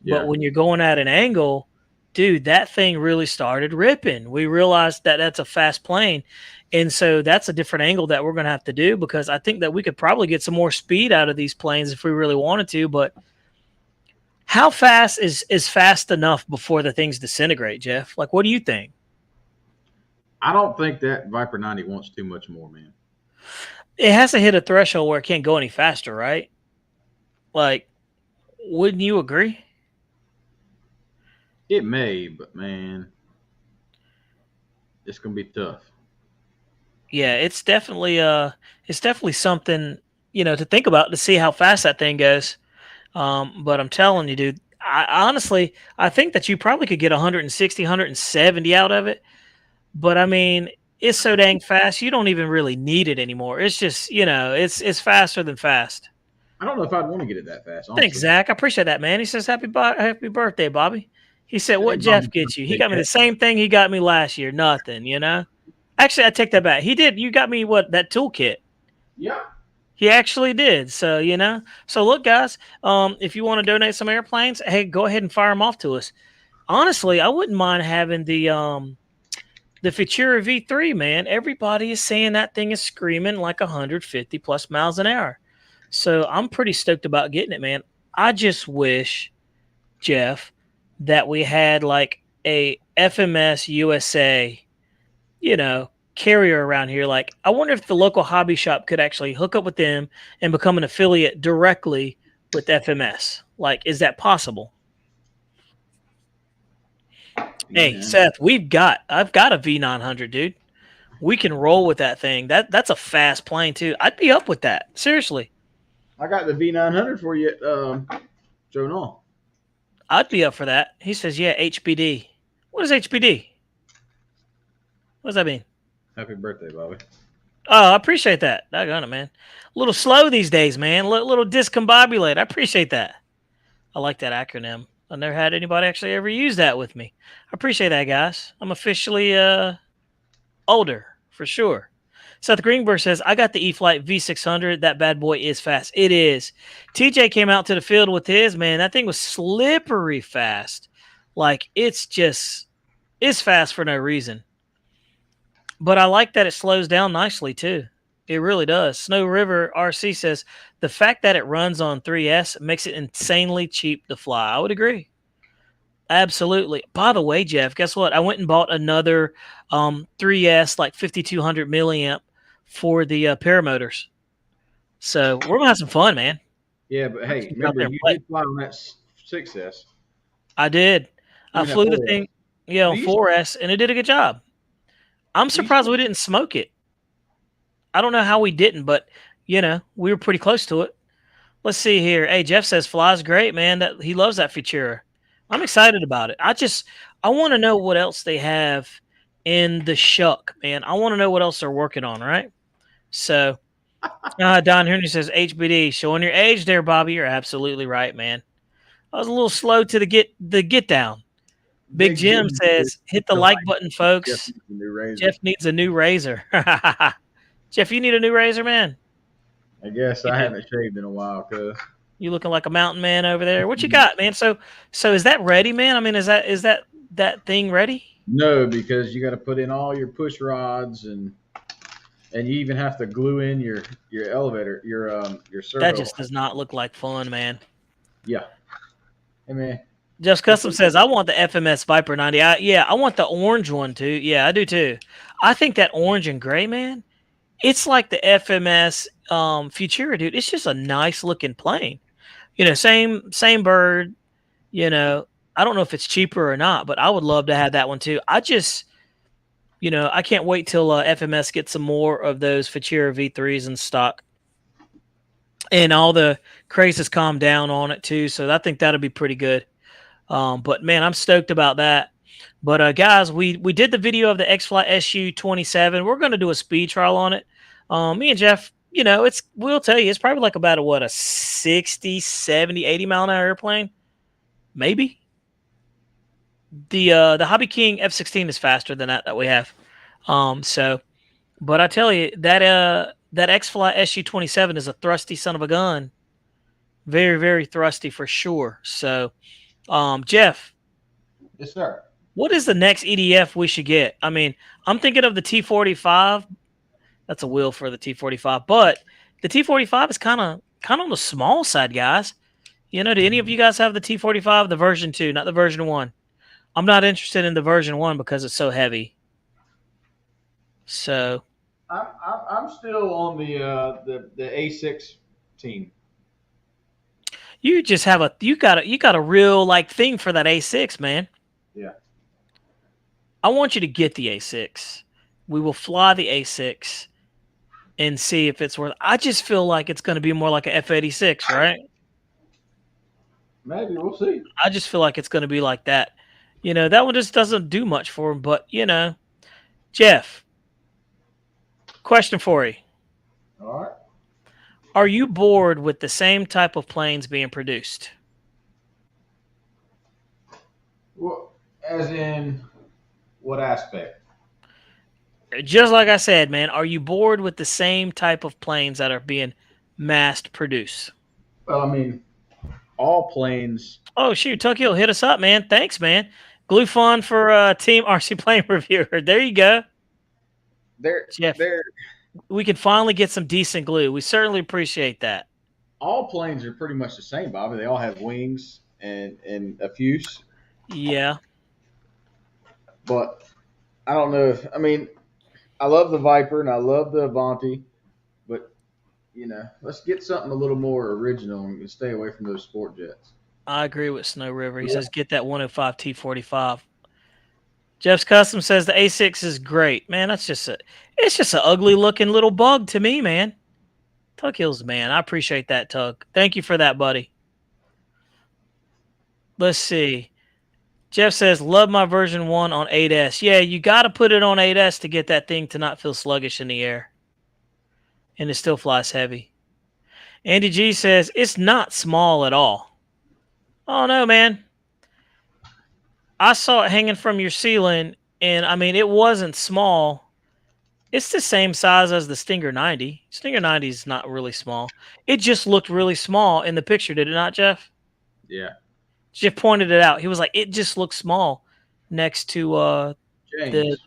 Yeah. but when you're going at an angle, dude, that thing really started ripping. We realized that that's a fast plane. And so that's a different angle that we're going to have to do because I think that we could probably get some more speed out of these planes if we really wanted to. But how fast is fast enough before the things disintegrate, Jeff? Like, what do you think? I don't think that Viper 90 wants too much more, man. It has to hit a threshold where it can't go any faster, right? Like, wouldn't you agree? It may, but man, it's gonna be tough. Yeah, it's definitely something, to think about to see how fast that thing goes. But I'm telling you, dude, I think that you probably could get 160, 170 out of it. But I mean, it's so dang fast, you don't even really need it anymore. It's just, it's faster than fast. I don't know if I'd want to get it that fast. Thanks, Honestly. Zach. I appreciate that, man. He says, happy birthday, Bobby. He said, Hey, what Bobby, Jeff gets you? He birthday, got me the Jeff. same thing he got me last year. Nothing, Actually, I take that back. He did. You got me that toolkit. Yeah. He actually did. So, So look, guys, if you want to donate some airplanes, hey, go ahead and fire them off to us. Honestly, I wouldn't mind having the Futura V3, man. Everybody is saying that thing is screaming like 150 plus miles an hour. So I'm pretty stoked about getting it, man. I just wish, Jeff, that we had like a FMS USA, carrier around here. Like, I wonder if the local hobby shop could actually hook up with them and become an affiliate directly with FMS. Like, is that possible? Hey, Man. Seth, I've got a V900, dude. We can roll with that thing. That's a fast plane too. I'd be up with that. Seriously. I got the V900 for you, Joe Null. I'd be up for that. He says, yeah, HBD. What is HBD? What does that mean? Happy birthday, Bobby. Oh, I appreciate that. Doggone it, man. A little slow these days, man. Little discombobulate. I appreciate that. I like that acronym. I never had anybody actually ever use that with me. I appreciate that, guys. I'm officially older, for sure. Seth Greenberg says, I got the E-Flight V600. That bad boy is fast. It is. TJ came out to the field with his, man. That thing was slippery fast. Like, it's fast for no reason. But I like that it slows down nicely, too. It really does. Snow River RC says, the fact that it runs on 3S makes it insanely cheap to fly. I would agree. Absolutely. By the way, Jeff, guess what? I went and bought another 3S, like 5200 milliamp for the paramotors. So we're going to have some fun, man. Yeah, but hey, Out remember there you play. did fly on that 6S. I did. I Even flew that the 4S. thing, on Do you- 4S, and it did a good job. I'm surprised we didn't smoke it. I don't know how we didn't, but, we were pretty close to it. Let's see here. Hey, Jeff says flies great, man. That he loves that Futura. I'm excited about it. I want to know what else they have in the shuck, man. I want to know what else they're working on, right? So, Don Henry says HBD, showing your age there, Bobby. You're absolutely right, man. I was a little slow to the get down. Big Jim says, hit the like button, folks. Jeff needs a new razor. Jeff, you need a new razor, man. I guess I haven't shaved in a while, cuz. You looking like a mountain man over there. What you got, man? So is that ready, man? I mean, is that thing ready? No, because you got to put in all your push rods and you even have to glue in your elevator, your servo. That just does not look like fun, man. Yeah. Hey man, Just Custom says, I want the FMS Viper 90. I want the orange one too. Yeah, I do too. I think that orange and gray, man, it's like the FMS Futura, dude. It's just a nice looking plane. Same bird. I don't know if it's cheaper or not, but I would love to have that one too. I can't wait till FMS gets some more of those Futura V3s in stock. And all the craze has calmed down on it too, so I think that'll be pretty good. But man, I'm stoked about that. But guys, we did the video of the X-Fly SU-27. We're going to do a speed trial on it. Me and Jeff, we'll tell you, it's probably like about a 60, 70, 80 mile an hour airplane. Maybe. The Hobby King F-16 is faster than that we have. But I tell you, that X-Fly SU-27 is a thrusty son of a gun. Very, very thrusty for sure. So, Jeff. Yes, sir. What is the next EDF we should get? I mean, I'm thinking of the T-45. That's a wheel for the T-45, but the T-45 is kind of on the small side, guys. Do any of you guys have the T-45, the version 2, not the version 1? I'm not interested in the version 1 because it's so heavy. So, I'm still on the A6 team. You just have you got a real thing for that A6, man. Yeah. I want you to get the A6. We will fly the A6 and see if it's worth. I just feel like it's going to be more like a F-86, right? Maybe we'll see. I just feel like it's going to be like that. That one just doesn't do much for him. But Jeff, question for you. All right. Are you bored with the same type of planes being produced? Well, as in what aspect? Just like I said, man, are you bored with the same type of planes that are being mass produced? Well, I mean, all planes. Oh, shoot. Tokyo, hit us up, man. Thanks, man. Glue Fun for Team RC Plane Reviewer. There you go. Jeff, we can finally get some decent glue. We certainly appreciate that. All planes are pretty much the same, Bobby. They all have wings and a fuse. Yeah. But I don't know if, I love the Viper and I love the Avanti, but let's get something a little more original and stay away from those sport jets. I agree with Snow River. He says get that 105 T45. Jeff's Custom says the A6 is great. Man, it's just an ugly looking little bug to me, man. Tug Hills, man. I appreciate that, Tug. Thank you for that, buddy. Let's see. Jeff says, love my version 1 on 8S. Yeah, you got to put it on 8S to get that thing to not feel sluggish in the air. And it still flies heavy. Andy G says, it's not small at all. Oh, no, man. I saw it hanging from your ceiling, and, it wasn't small. It's the same size as the Stinger 90. Stinger 90 is not really small. It just looked really small in the picture, did it not, Jeff? Yeah. Jeff pointed it out. He was like, it just looks small next to James.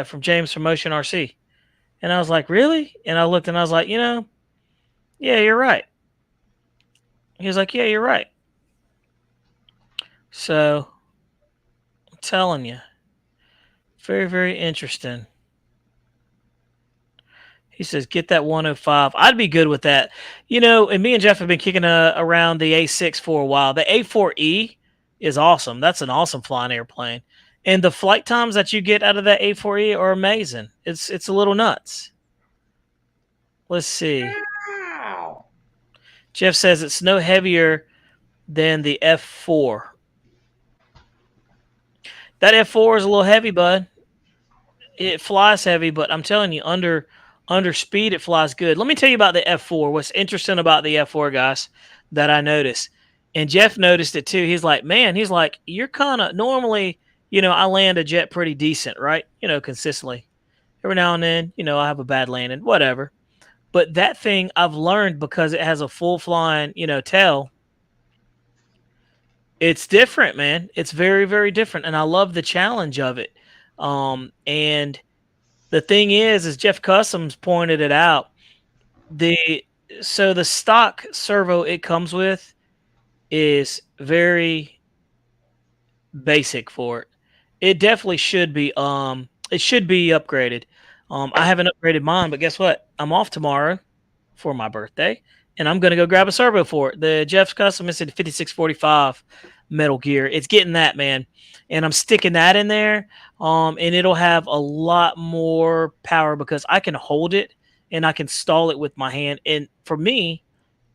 from James from Motion RC. And I was like, really? And I looked and I was like, yeah, you're right. He was like, yeah, you're right. So I'm telling you, very, very interesting. He says, get that 105. I'd be good with that. And me and Jeff have been kicking around the A6 for a while. The A4E is awesome. That's an awesome flying airplane. And the flight times that you get out of that A4E are amazing. It's a little nuts. Let's see. Wow. Jeff says it's no heavier than the F4. That F4 is a little heavy, bud. It flies heavy, but I'm telling you, under speed, it flies good. Let me tell you about the F4. What's interesting about the F4, guys, that I noticed. And Jeff noticed it too. He's like, man, you're kind of normally, I land a jet pretty decent, right? Consistently. Every now and then, I have a bad landing, whatever. But that thing I've learned because it has a full flying, tail. It's different, man. It's very, very different. And I love the challenge of it. And the thing is Jeff Customs pointed it out. The stock servo it comes with is very basic for it. It definitely should be. It should be upgraded. I haven't upgraded mine, but guess what? I'm off tomorrow for my birthday, and I'm gonna go grab a servo for it. The Jeff's Custom is at 5645 Metal Gear. It's getting that, man, and I'm sticking that in there. And it'll have a lot more power because I can hold it and I can stall it with my hand. And for me,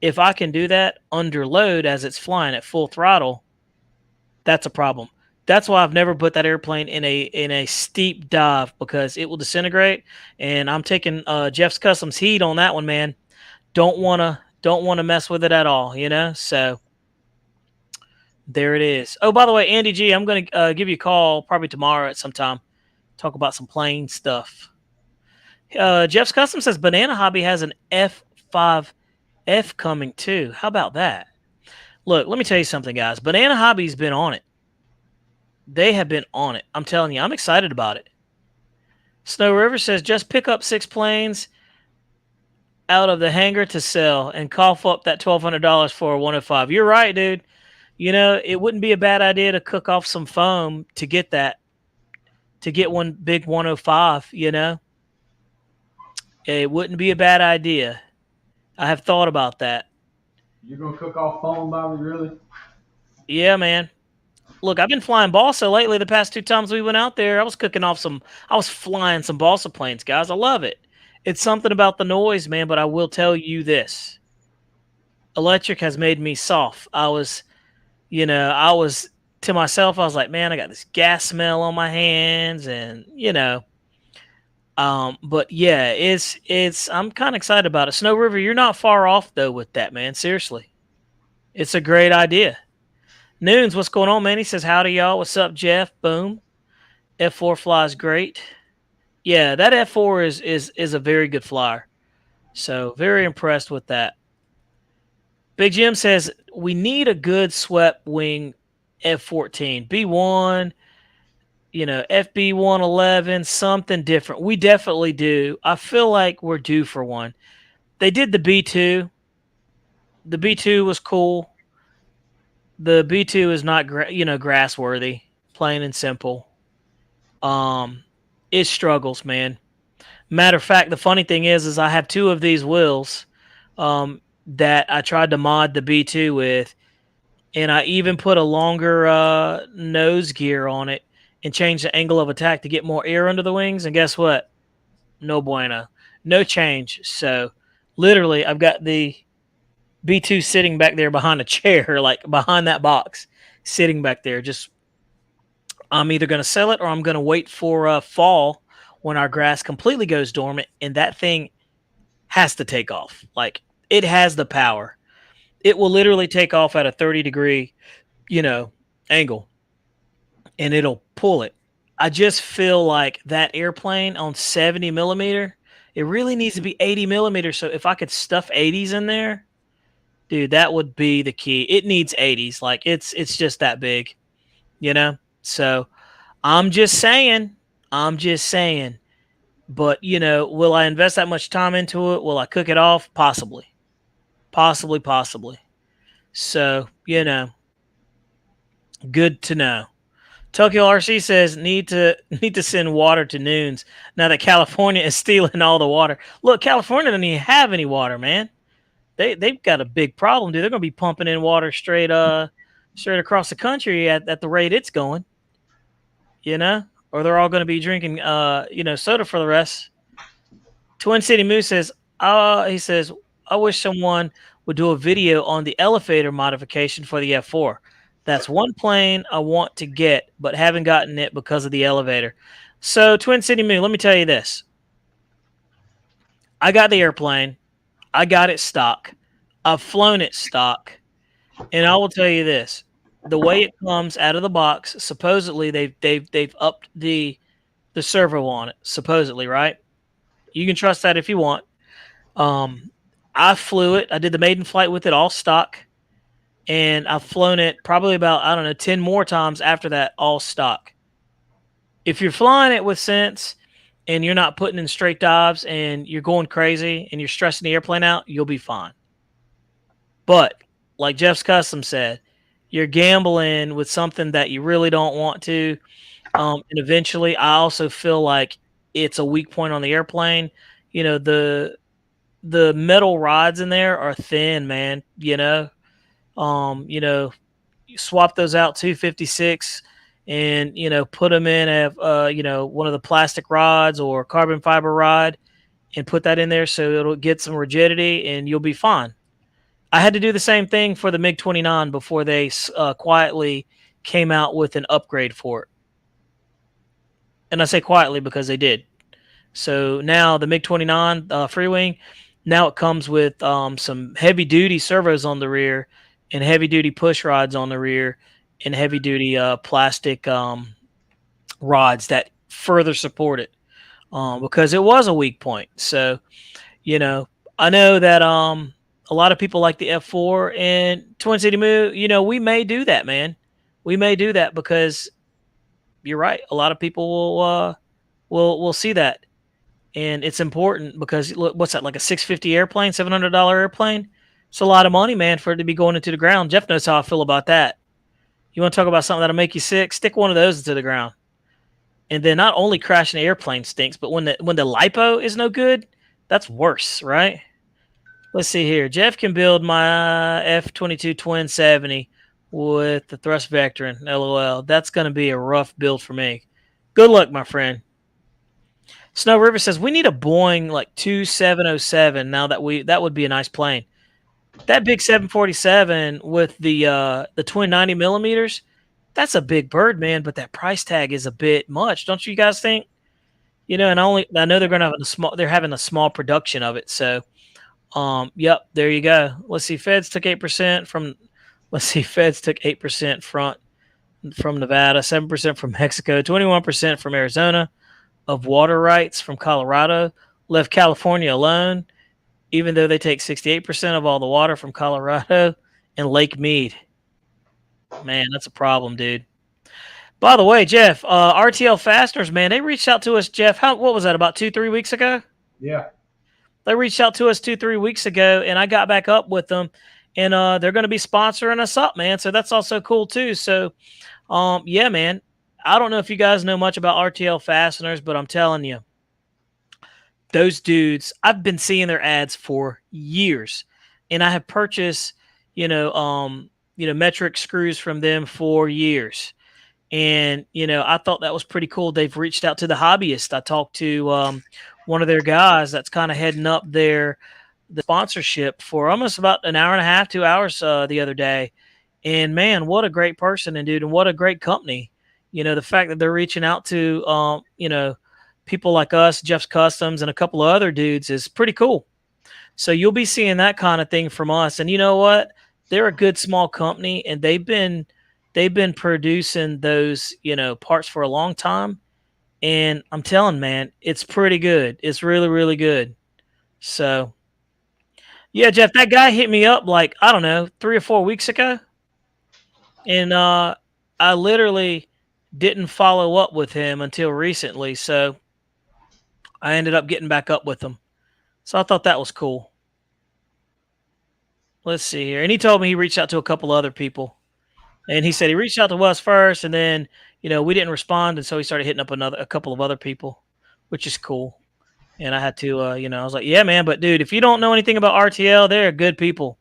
if I can do that under load as it's flying at full throttle, that's a problem. That's why I've never put that airplane in a steep dive because it will disintegrate. And I'm taking Jeff's Customs heat on that one, man. Don't wanna mess with it at all, you know. So there it is. Oh, by the way, Andy G, I'm gonna give you a call probably tomorrow at some time. Talk about some plane stuff. Jeff's Custom says Banana Hobby has an F5F coming too. How about that? Look, let me tell you something, guys. Banana Hobby's been on it. They have been on it. I'm telling you, I'm excited about it. Snow River says just pick up 6 planes out of the hangar to sell and cough up that $1,200 for a 105. You're right, dude. You know, it wouldn't be a bad idea to cook off some foam to get that, to get one big 105, you know. It wouldn't be a bad idea. I have thought about that. You're gonna cook off foam, Bobby? Really? Yeah, man. Look, I've been flying balsa lately. The past 2 times we went out there, I was flying some balsa planes, guys. I love it. It's something about the noise, man, but I will tell you this. Electric has made me soft. I was to myself, I was like, man, I got this gas smell on my hands and, but yeah, it's I'm kind of excited about it. Snow River, you're not far off though with that, man. Seriously. It's a great idea. Noons, what's going on, man? He says, howdy, y'all. What's up, Jeff? Boom. F4 flies great. Yeah, that F4 is a very good flyer. So very impressed with that. Big Jim says, we need a good swept wing F-14. B-1, FB-111, something different. We definitely do. I feel like we're due for one. They did the B-2. The B-2 was cool. The B2 is not, grass worthy, plain and simple. It struggles, man. Matter of fact, the funny thing is I have 2 of these wheels that I tried to mod the B2 with, and I even put a longer nose gear on it and changed the angle of attack to get more air under the wings. And guess what? No bueno. No change. So literally, I've got the B2 sitting back there behind a chair, like behind that box, sitting back there. Just, I'm either going to sell it or I'm going to wait for fall when our grass completely goes dormant, and that thing has to take off. Like, it has the power. It will literally take off at a 30-degree, angle, and it'll pull it. I just feel like that airplane on 70 millimeter, it really needs to be 80 millimeters. So if I could stuff 80s in there, dude, that would be the key. It needs 80s. Like, it's just that big, So I'm just saying. But, will I invest that much time into it? Will I cook it off? Possibly. So, good to know. Tokyo RC says need to send water to Noons now that California is stealing all the water. Look, California doesn't even have any water, man. They've got a big problem, dude. They're gonna be pumping in water straight across the country at the rate it's going. Or they're all gonna be drinking soda for the rest. Twin City Moose says, he says, I wish someone would do a video on the elevator modification for the F4. That's one plane I want to get, but haven't gotten it because of the elevator. So, Twin City Moon, let me tell you this. I got the airplane. I got it stock. I've flown it stock. And I will tell you this. The way it comes out of the box, supposedly they've upped the servo on it, supposedly, right? You can trust that if you want. I flew it. I did the maiden flight with it all stock. And I've flown it probably about, 10 more times after that, all stock. If you're flying it with sense and you're not putting in straight dives and you're going crazy and you're stressing the airplane out, you'll be fine. But like Jeff's Custom said, you're gambling with something that you really don't want to. And eventually, I also feel like it's a weak point on the airplane. You know, the metal rods in there are thin, man. You know, you swap those out 256 and put them in one of the plastic rods or carbon fiber rod and put that in there so it'll get some rigidity and you'll be fine. I had to do the same thing for the MiG-29 before they quietly came out with an upgrade for it. And I say quietly because they did. So now the MiG-29 free wing, now it comes with some heavy duty servos on the rear and heavy duty push rods on the rear and heavy duty plastic rods that further support it because it was a weak point. So, I know that a lot of people like the F4 and Twin City Move. We may do that, man. We may do that because you're right. A lot of people will see that. And it's important because what's that, like a $650 airplane, $700 airplane? It's a lot of money, man, for it to be going into the ground. Jeff knows how I feel about that. You want to talk about something that'll make you sick? Stick one of those into the ground. And then not only crashing the airplane stinks, but when the LiPo is no good, that's worse, right? Let's see here. Jeff can build my F-22 Twin 70 with the thrust vectoring. LOL. That's going to be a rough build for me. Good luck, my friend. Snow River says we need a Boeing like 2707. Now that would be a nice plane. That big 747 with the twin 90 millimeters, that's a big bird, man. But that price tag is a bit much, don't you guys think? And I know they're gonna have they're having a small production of it. So, yep, there you go. Let's see. Feds took 8% from. Let's see. Feds took 8% from Nevada, 7% from Mexico, 21% from Arizona. Of water rights from Colorado, left California alone, even though they take 68% of all the water from Colorado and Lake Mead. Man, that's a problem, dude. By the way, Jeff, RTL Fasteners, man, they reached out to us, Jeff. What was that, about 2-3 weeks ago? Yeah. They reached out to us 2-3 weeks ago, and I got back up with them, and they're going to be sponsoring us up, man. So that's also cool, too. So, yeah, man. I don't know if you guys know much about RTL Fasteners, but I'm telling you, those dudes, I've been seeing their ads for years, and I have purchased, metric screws from them for years. And, I thought that was pretty cool. They've reached out to the hobbyists. I talked to one of their guys that's kind of heading up the sponsorship for almost about an hour and a half, 2 hours the other day. And, man, what a great person, and, dude, and what a great company. The fact that they're reaching out to, people like us, Jeff's Customs, and a couple of other dudes is pretty cool. So you'll be seeing that kind of thing from us. And you know what? They're a good small company, and they've been producing those, parts for a long time. And I'm telling, man, it's pretty good. It's really, really good. So, yeah, Jeff, that guy hit me up like, I don't know, 3 or 4 weeks ago. And I literally didn't follow up with him until recently, so I ended up getting back up with him. So I thought that was cool. Let's see here. And he told me he reached out to a couple other people. And he said he reached out to us first, and then, we didn't respond, and so he started hitting up a couple of other people, which is cool. And I had to, I was like, yeah, man, but dude, if you don't know anything about RTL, they're good people.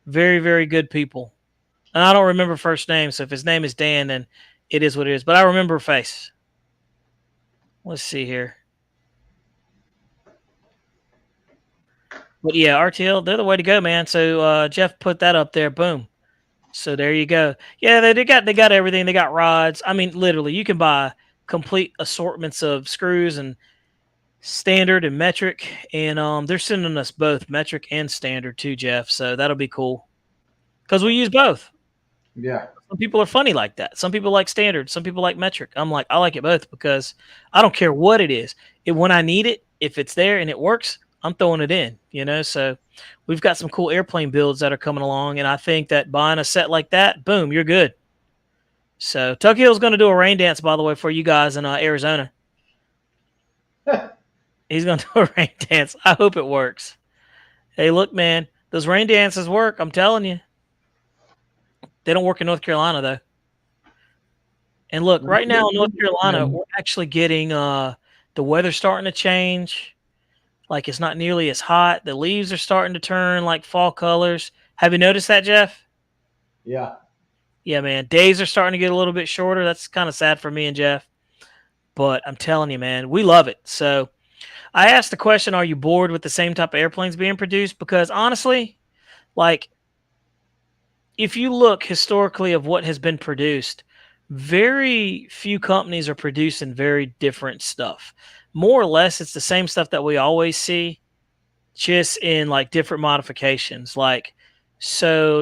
Very, very good people. And I don't remember first name, so if his name is Dan, then it is what it is. But I remember face. Let's see here. But yeah, RTL, they're the way to go, man. So Jeff put that up there. Boom. So there you go. Yeah, they got everything. They got rods. I mean, literally, you can buy complete assortments of screws and standard and metric. And they're sending us both metric and standard too, Jeff. So that'll be cool. Because we use both. Yeah. Some people are funny like that. Some people like standard. Some people like metric. I'm like, I like it both because I don't care what it is. When I need it, if it's there and it works, I'm throwing it in, So we've got some cool airplane builds that are coming along, and I think that buying a set like that, boom, you're good. So Tuck Hill's going to do a rain dance, by the way, for you guys in Arizona. He's going to do a rain dance. I hope it works. Hey, look, man, those rain dances work. I'm telling you. They don't work in North Carolina though. And look, right now in North Carolina, we're actually getting the weather starting to change. Like it's not nearly as hot. The leaves are starting to turn like fall colors. Have you noticed that, Jeff? Yeah. Yeah, man. Days are starting to get a little bit shorter. That's kind of sad for me and Jeff. But I'm telling you, man, we love it. So I asked the question, are you bored with the same type of airplanes being produced? Because honestly, like if you look historically of what has been produced, very few companies are producing very different stuff. More or less, it's the same stuff that we always see, just in like different modifications. Like, so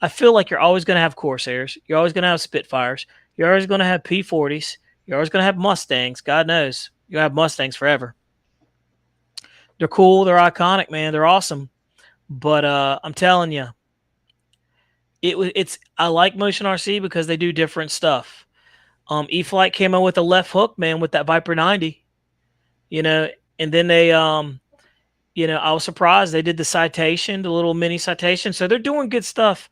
I feel like you're always going to have Corsairs. You're always going to have Spitfires. You're always going to have P-40s. You're always going to have Mustangs. God knows. You'll have Mustangs forever. They're cool. They're iconic, man. They're awesome. But I'm telling you, I like Motion RC because they do different stuff. E-Flight came out with a left hook, man, with that Viper 90. And then they I was surprised they did the Citation, the little mini Citation. So they're doing good stuff.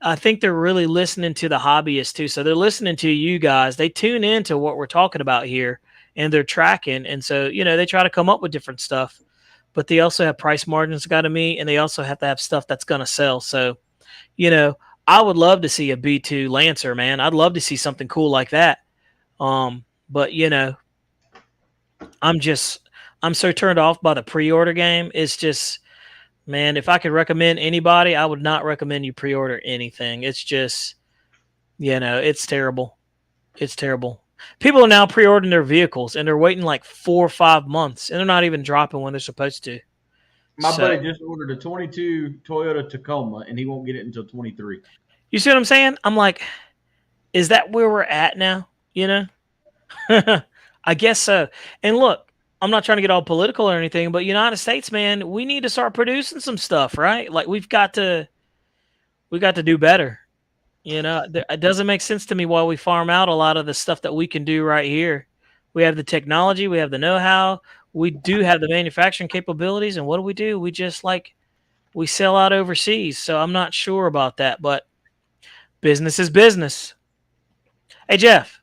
I think they're really listening to the hobbyists too. So they're listening to you guys. They tune into what we're talking about here and they're tracking. And so, they try to come up with different stuff, but they also have price margins got to meet, and they also have to have stuff that's going to sell. So, I would love to see a B2 Lancer, man. I'd love to see something cool like that. But I'm so turned off by the pre-order game. It's just, man, if I could recommend anybody, I would not recommend you pre-order anything. It's just, it's terrible. It's terrible. People are now pre-ordering their vehicles, and they're waiting like 4 or 5 months, and they're not even dropping when they're supposed to. My buddy just ordered a 22 Toyota Tacoma, and he won't get it until 23. You see what I'm saying? I'm like, is that where we're at now? I guess so. And look, I'm not trying to get all political or anything, but United States, man, we need to start producing some stuff, right? Like we got to do better. It doesn't make sense to me why we farm out a lot of the stuff that we can do right here. We have the technology, we have the know-how, we do have the manufacturing capabilities, and what do? We just we sell out overseas. So I'm not sure about that, but business is business. Hey, Jeff.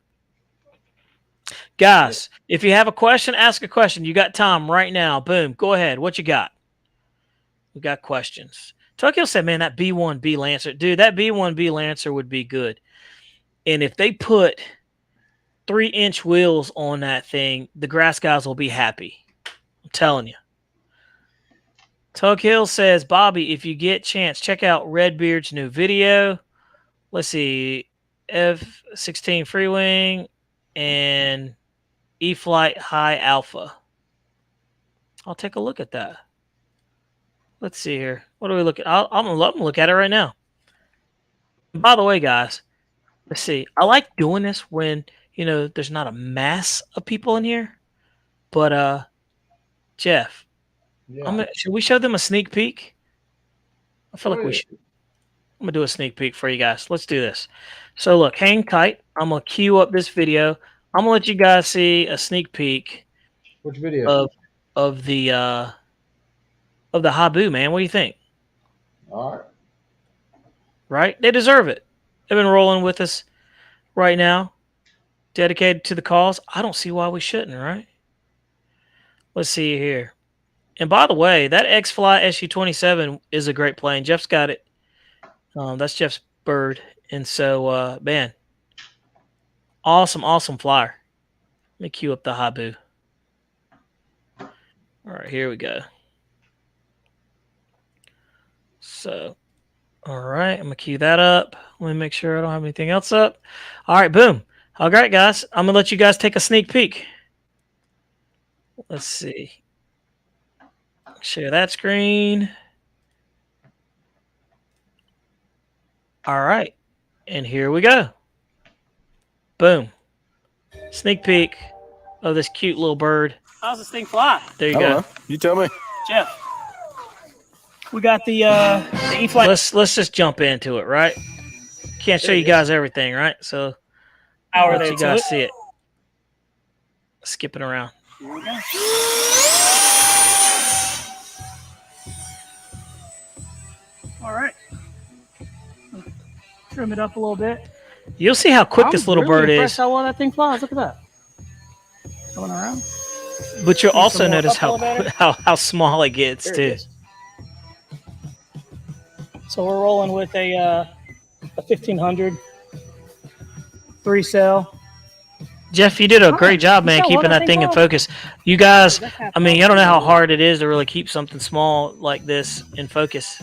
Guys, if you have a question, ask a question. You got time right now. Boom. Go ahead. What you got? We got questions. Tokyo said, man, that B1B Lancer. Dude, that B1B Lancer would be good. And if they put 3-inch wheels on that thing, the grass guys will be happy. I'm telling you. Tug Hill says, Bobby, if you get chance, check out Redbeard's new video. Let's see. F-16 Freewing and E-Flight High Alpha. I'll take a look at that. Let's see here. What are we looking at? I'm going to look at it right now. And by the way, guys, let's see. I like doing this when, there's not a mass of people in here. But, Jeff, Yeah. should we show them a sneak peek? I feel like we should. I'm going to do a sneak peek for you guys. Let's do this. So, look, hang tight. I'm going to queue up this video. I'm going to let you guys see a sneak peek. Which video? Of the Habu, man. What do you think? All right. Right? They deserve it. They've been rolling with us right now, dedicated to the cause. I don't see why we shouldn't, right? Let's see here. And by the way, that X-Fly SU-27 is a great plane. Jeff's got it. That's Jeff's bird. And so, man, awesome flyer. Let me queue up the Habu. All right, here we go. So, all right, I'm going to queue that up. Let me make sure I don't have anything else up. All right, boom. All right, guys, I'm going to let you guys take a sneak peek. Let's see. Share that screen. All right, and here we go. Boom. Sneak peek of this cute little bird. How's this thing fly? There you go. You tell me. Jeff. We got the E-Flight. Let's just jump into it, right? Can't show you guys everything, right? So I'll let you guys see it. Skipping around. Here we go. All right. Trim it up a little bit. You'll see how quick this little bird impressed is. how well that thing flies. Look at that. Going around. But you'll Need also some more notice up how, elevator? how small it gets There it too. is. So we're rolling with a 1500 3 cell. Jeff, you did a great job, man, You know what keeping I that think thing in of? focus. You guys, That's half I mean, you don't know how off. hard it is to really keep something small like this in focus.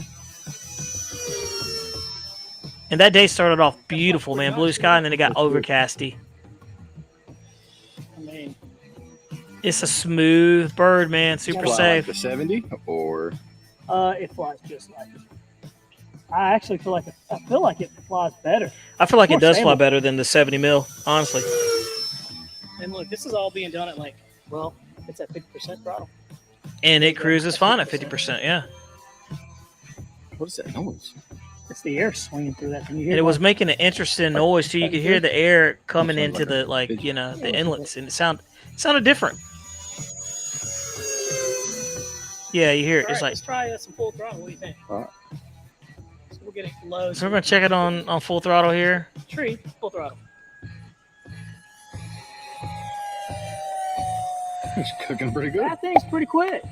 And that day started off beautiful, man. Blue sky, and then it got overcasty. I mean, It's a smooth bird, man. Super Fly safe. Like the 70 or it flies just like it. I actually feel like it flies better. I feel like it More does fly stable. better than the 70 mil, honestly. And look, this is all being done at like, well, it's at 50% throttle. And it cruises fine at 50%, yeah. what is that noise? It's the air swinging through that thing. You hear And it was like, making an interesting noise too. You could hear the air coming Sounds into like the the inlets, and it sounded different. Yeah, you hear it. all It's right, like, let's try some full throttle. What do you think? All right. So we'll get it low. so we're gonna check it on full throttle here. Tree, full throttle. It's cooking pretty good. That thing's pretty quick.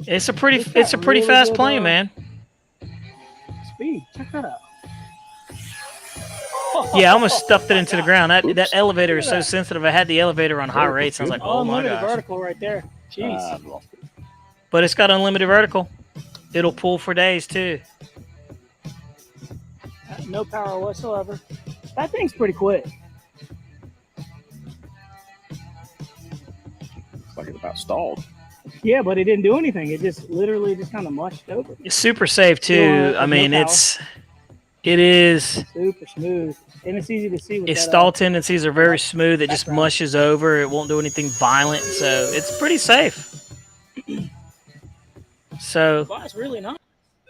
It's a pretty It's got it's a pretty really fast good, plane, man. Speed. Check that out. Yeah, I almost stuffed it into the ground. That elevator is so sensitive. I had the elevator on high Vertical rates. I was too? like, oh my Unlimited gosh. vertical right there. Jeez. I've lost it. But it's got unlimited vertical. It'll pull for days too. No power whatsoever. That thing's pretty quick. It's like it's about stalled. Yeah, but it didn't do anything. It just literally just kind of mushed over. It's super safe too. Yeah, I mean, no it is. Super smooth. And it's easy to see with Its that, stall tendencies are very smooth. It just background. mushes over. It won't do anything violent, so it's pretty safe. So, Flies really nice.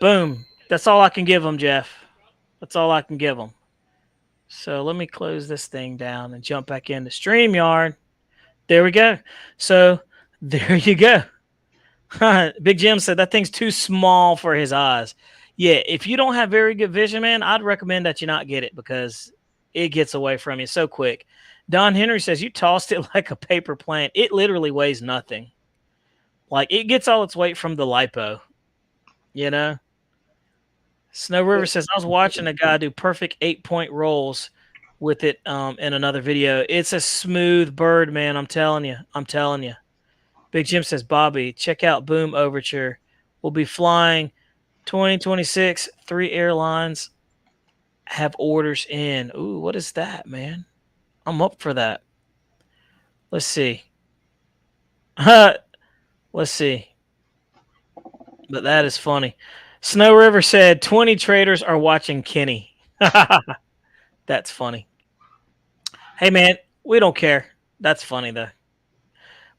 boom. That's all I can give them, Jeff. That's all I can give them. So let me close this thing down and jump back into StreamYard. There we go. So there you go. Big Jim said that thing's too small for his eyes. Yeah, if you don't have very good vision, man, I'd recommend that you not get it because it gets away from you so quick. Don Henry says you tossed it like a paper plane. It literally weighs nothing. Like, it gets all its weight from the lipo, you know? Snow River says, I was watching a guy do perfect 8-point rolls with it in another video. It's a smooth bird, man. I'm telling you. I'm telling you. Big Jim says, Bobby, check out Boom Overture. We'll be flying 2026. 3 airlines have orders in. Ooh, what is that, man? I'm up for that. Let's see. Let's see. But that is funny. Snow River said 20 traders are watching Kenny. That's funny. Hey, man, we don't care. That's funny, though.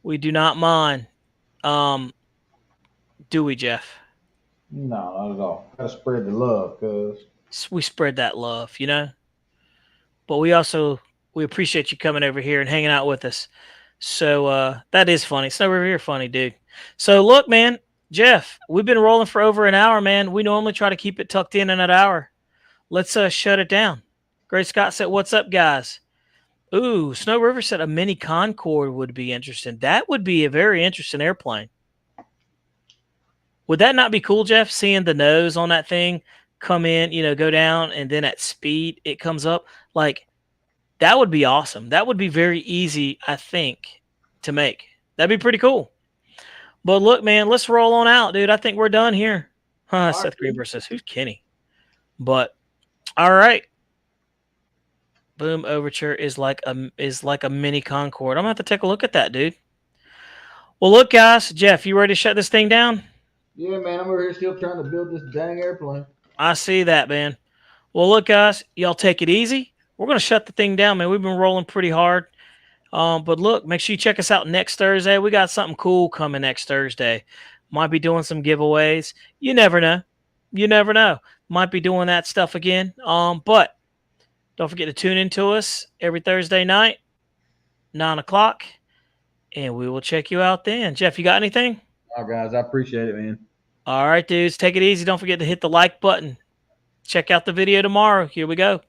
We do not mind. Do we, Jeff? No, not at all. Gotta spread the love, cuz. We spread that love, you know? But we appreciate you coming over here and hanging out with us. So that is funny. Snow River, you're funny, dude. So look, man, Jeff, we've been rolling for over an hour, man. We normally try to keep it tucked in an hour. Let's shut it down. Great Scott said, what's up, guys? Ooh, Snow River said a mini Concorde would be interesting. That would be a very interesting airplane. Would that not be cool, Jeff, seeing the nose on that thing come in, go down, and then at speed it comes up? Like, that would be awesome. That would be very easy, I think, to make. That'd be pretty cool. But look, man, let's roll on out, dude. I think we're done here. Seth Greenberg says, who's Kenny? But, all right. Boom Overture is like a mini Concorde. I'm going to have to take a look at that, dude. Well, look, guys. Jeff, you ready to shut this thing down? Yeah, man, I'm over here still trying to build this dang airplane. I see that, man. Well, look, guys, y'all take it easy. We're going to shut the thing down, man. We've been rolling pretty hard. But look, make sure you check us out next Thursday. We got something cool coming next Thursday. Might be doing some giveaways. You never know. You never know. Might be doing that stuff again. But don't forget to tune into us every Thursday night, 9 o'clock, and we will check you out then. Jeff, you got anything? All right, guys, I appreciate it, man. All right, dudes, take it easy. Don't forget to hit the like button. Check out the video tomorrow. Here we go.